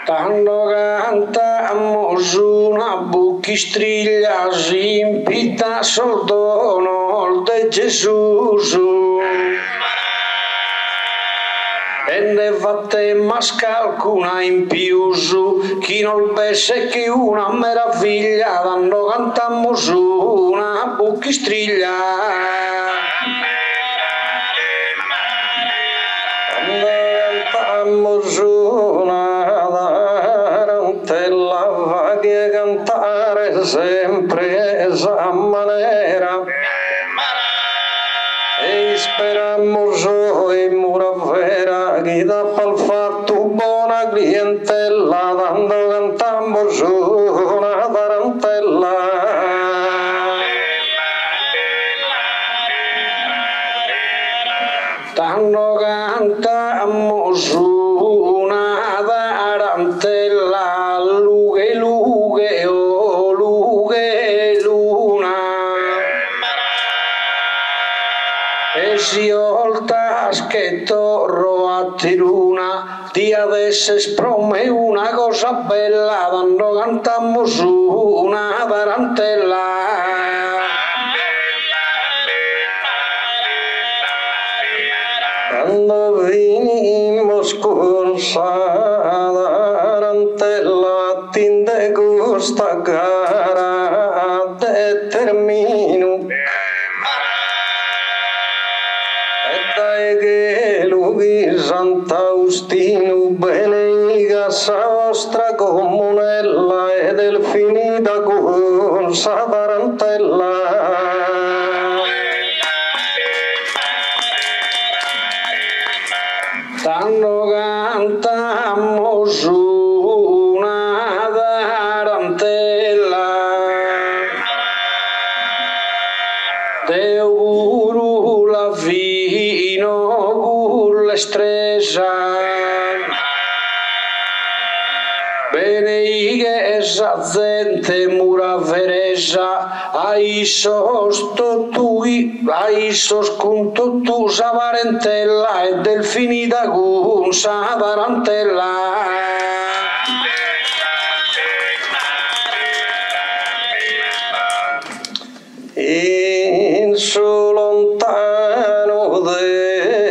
Quando cantammo su una buchistriglia, si impita sotto il de Gesù, e ne fatte mascalcuna in più su, chi non besse che una meraviglia, quando cantammo su una buchistriglia. Quando cantammo su una tarantella, va che cantare sempre esa maniera, e sperammo su in Muravera chi da pal fatto buona clientela, quando cantammo su una tarantella. Quando cantammo su una tarantella, lughe lughe o lughe luna, e si olta che torro a tiruna, ti adesso esprome una cosa bella, quando cantammo su una tarantella. Quando venimmo scorsa tarantella, tinde questa gara determino, e dai che lui Sant'Austino benedica sa vostra comunella, ed è finita con sa tarantella. Quando cantammo su una tarantella, te auguro la fino con l'estresa, benedica esa gente muraveresa, ai sos totui, ai sos con tottu sa parentela, e del finita con sa tarantella. In su lontano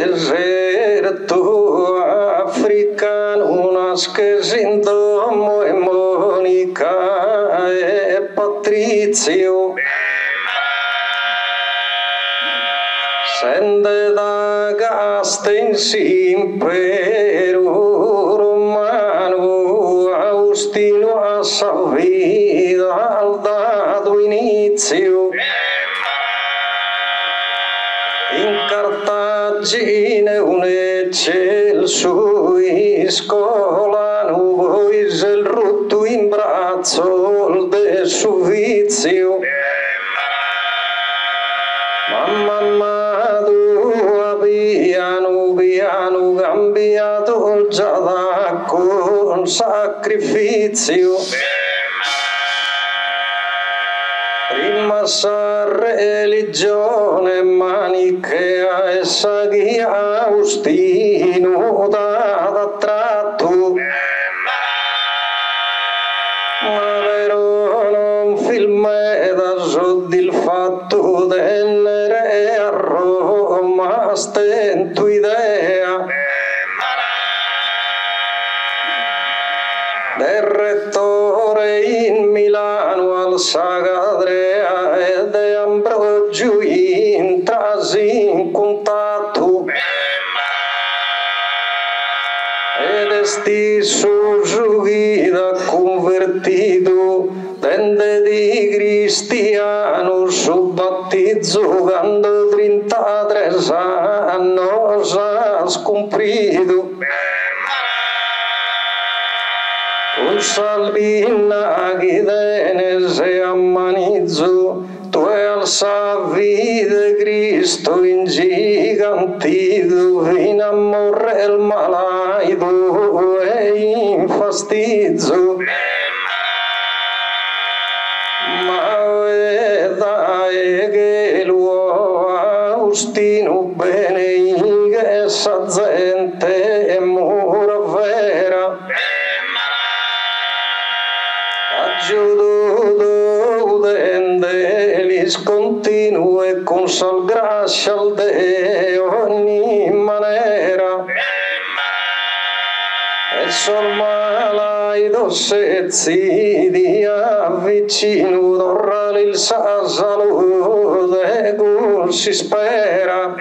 deserto africano nasce Sintomo e Monica e Patrizio, sende da Gastensi impero romano, Austino a sa vita al dato inizio. In Cartagine un eccelso iscolano, voise il rutto in braccio del suo vizio. Mamma tua piano piano cambiato già da con sacrificio, prima sa religione manichea e sa chi Austino da tratto, ma però non filmeta sotto il fatto del re a Roma, stento idea del rettore in Milano al Sagadrea e de Ambrogio intrasi in contatto, ed esti su giuida convertito tende di cristiano su battizzo quando 33 anni s'ha scomprito. Un Salvina chi tene se ammanizzo, tu è al savide Cristo ingigantito, fino a morre il malaito e infastizzo. Ma vedai che l'uomo Austino bene che sa gente è mura vera, aggiudo udende li scontinu e con sal grazia al de ogni maniera. sol malai dossezzi di avvicino d'orrare il sa salute col si spera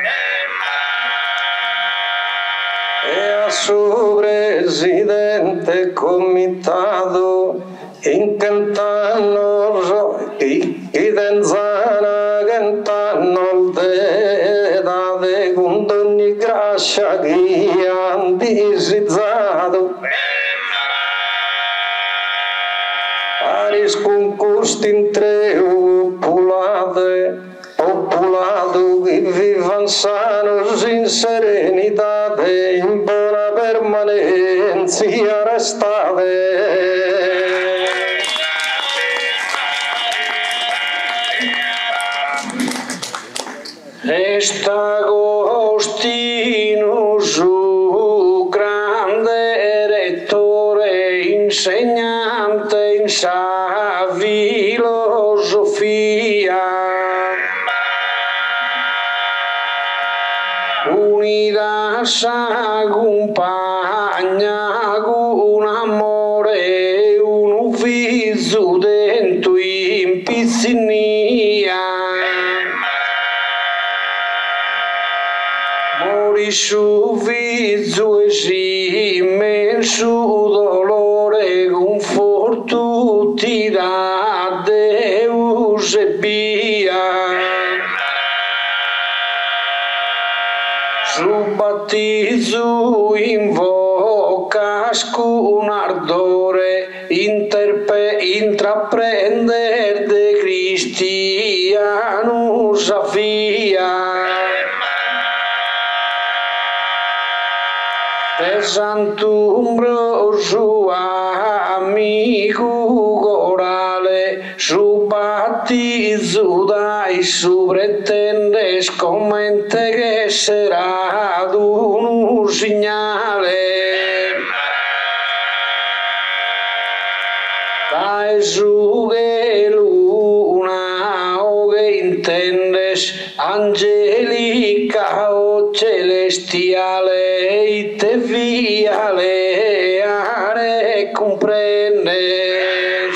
e a suo presidente comitato incantano chi tenzana cantano il dedate con ogni grazia che han disizzato Aris concorsi in tre popolato che vivan sanos in serenità in buona permanenza restate Est'Agostino su grande rettore insegnante in sa filosofia unida sa compagna con amore un ufficio dentro in pizzinia mori su ufficio e si immenso dolore conforto ti dà Deus e via su battizzo invocas con ardore intraprender de cristiano sa via de Sant'Umbroso amico corale su battizzo dai su pretendes commente che sarà un segnale dai su che luna o che intendes angelica o celestiale te via le are comprendes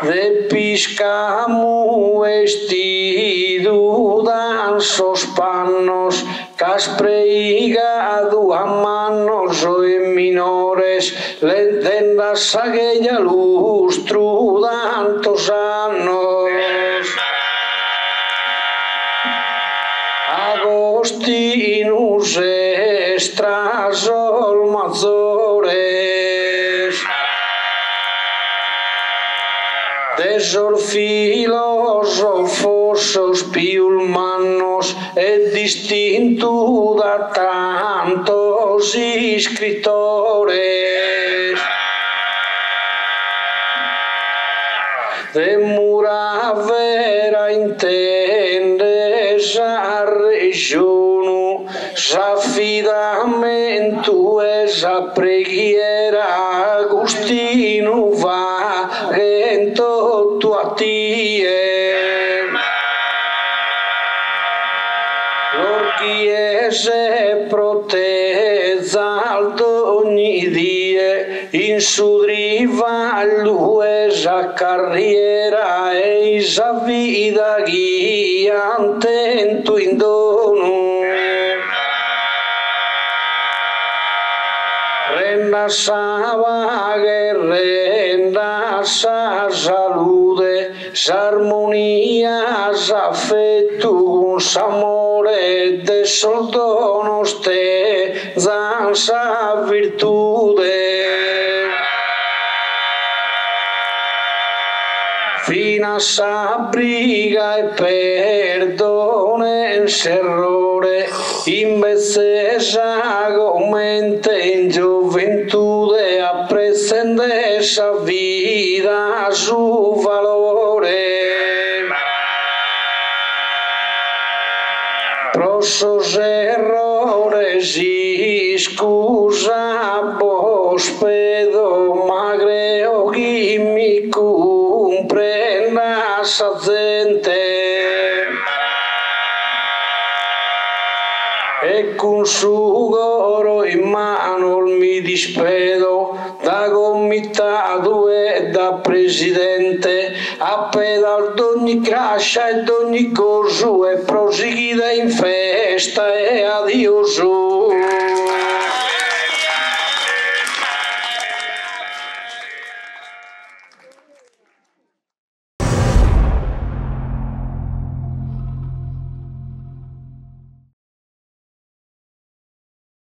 de piscamu vestido dan sos panos cas preigado a manos o en minores le tendas aquella lustru tantos anos Agostinus estrasol mazores desor filosofos piulmanos e distinto da tantos escritores de muravera intendes a regiono s'affidamento e sa preghiera Agostino va rento tua tie lor chiese protezza ad ogni die in su rivallo e sa carriera e sa vita guia intento in dono renda sa vaga renda sa salute s'armonia s'affetto s'amore de soldonos te zan sa virtude fina sa briga e perdone errore invece sagamente in gioventù apprende sa vita su valore prosos errores y scusa vos pedo magreo chi mi comprenda sa gente e con su coro in mano mi dispedo da comitato e da presidente a pedal d'ogni crascia e d'ogni coso e proseguita in festa e addio su.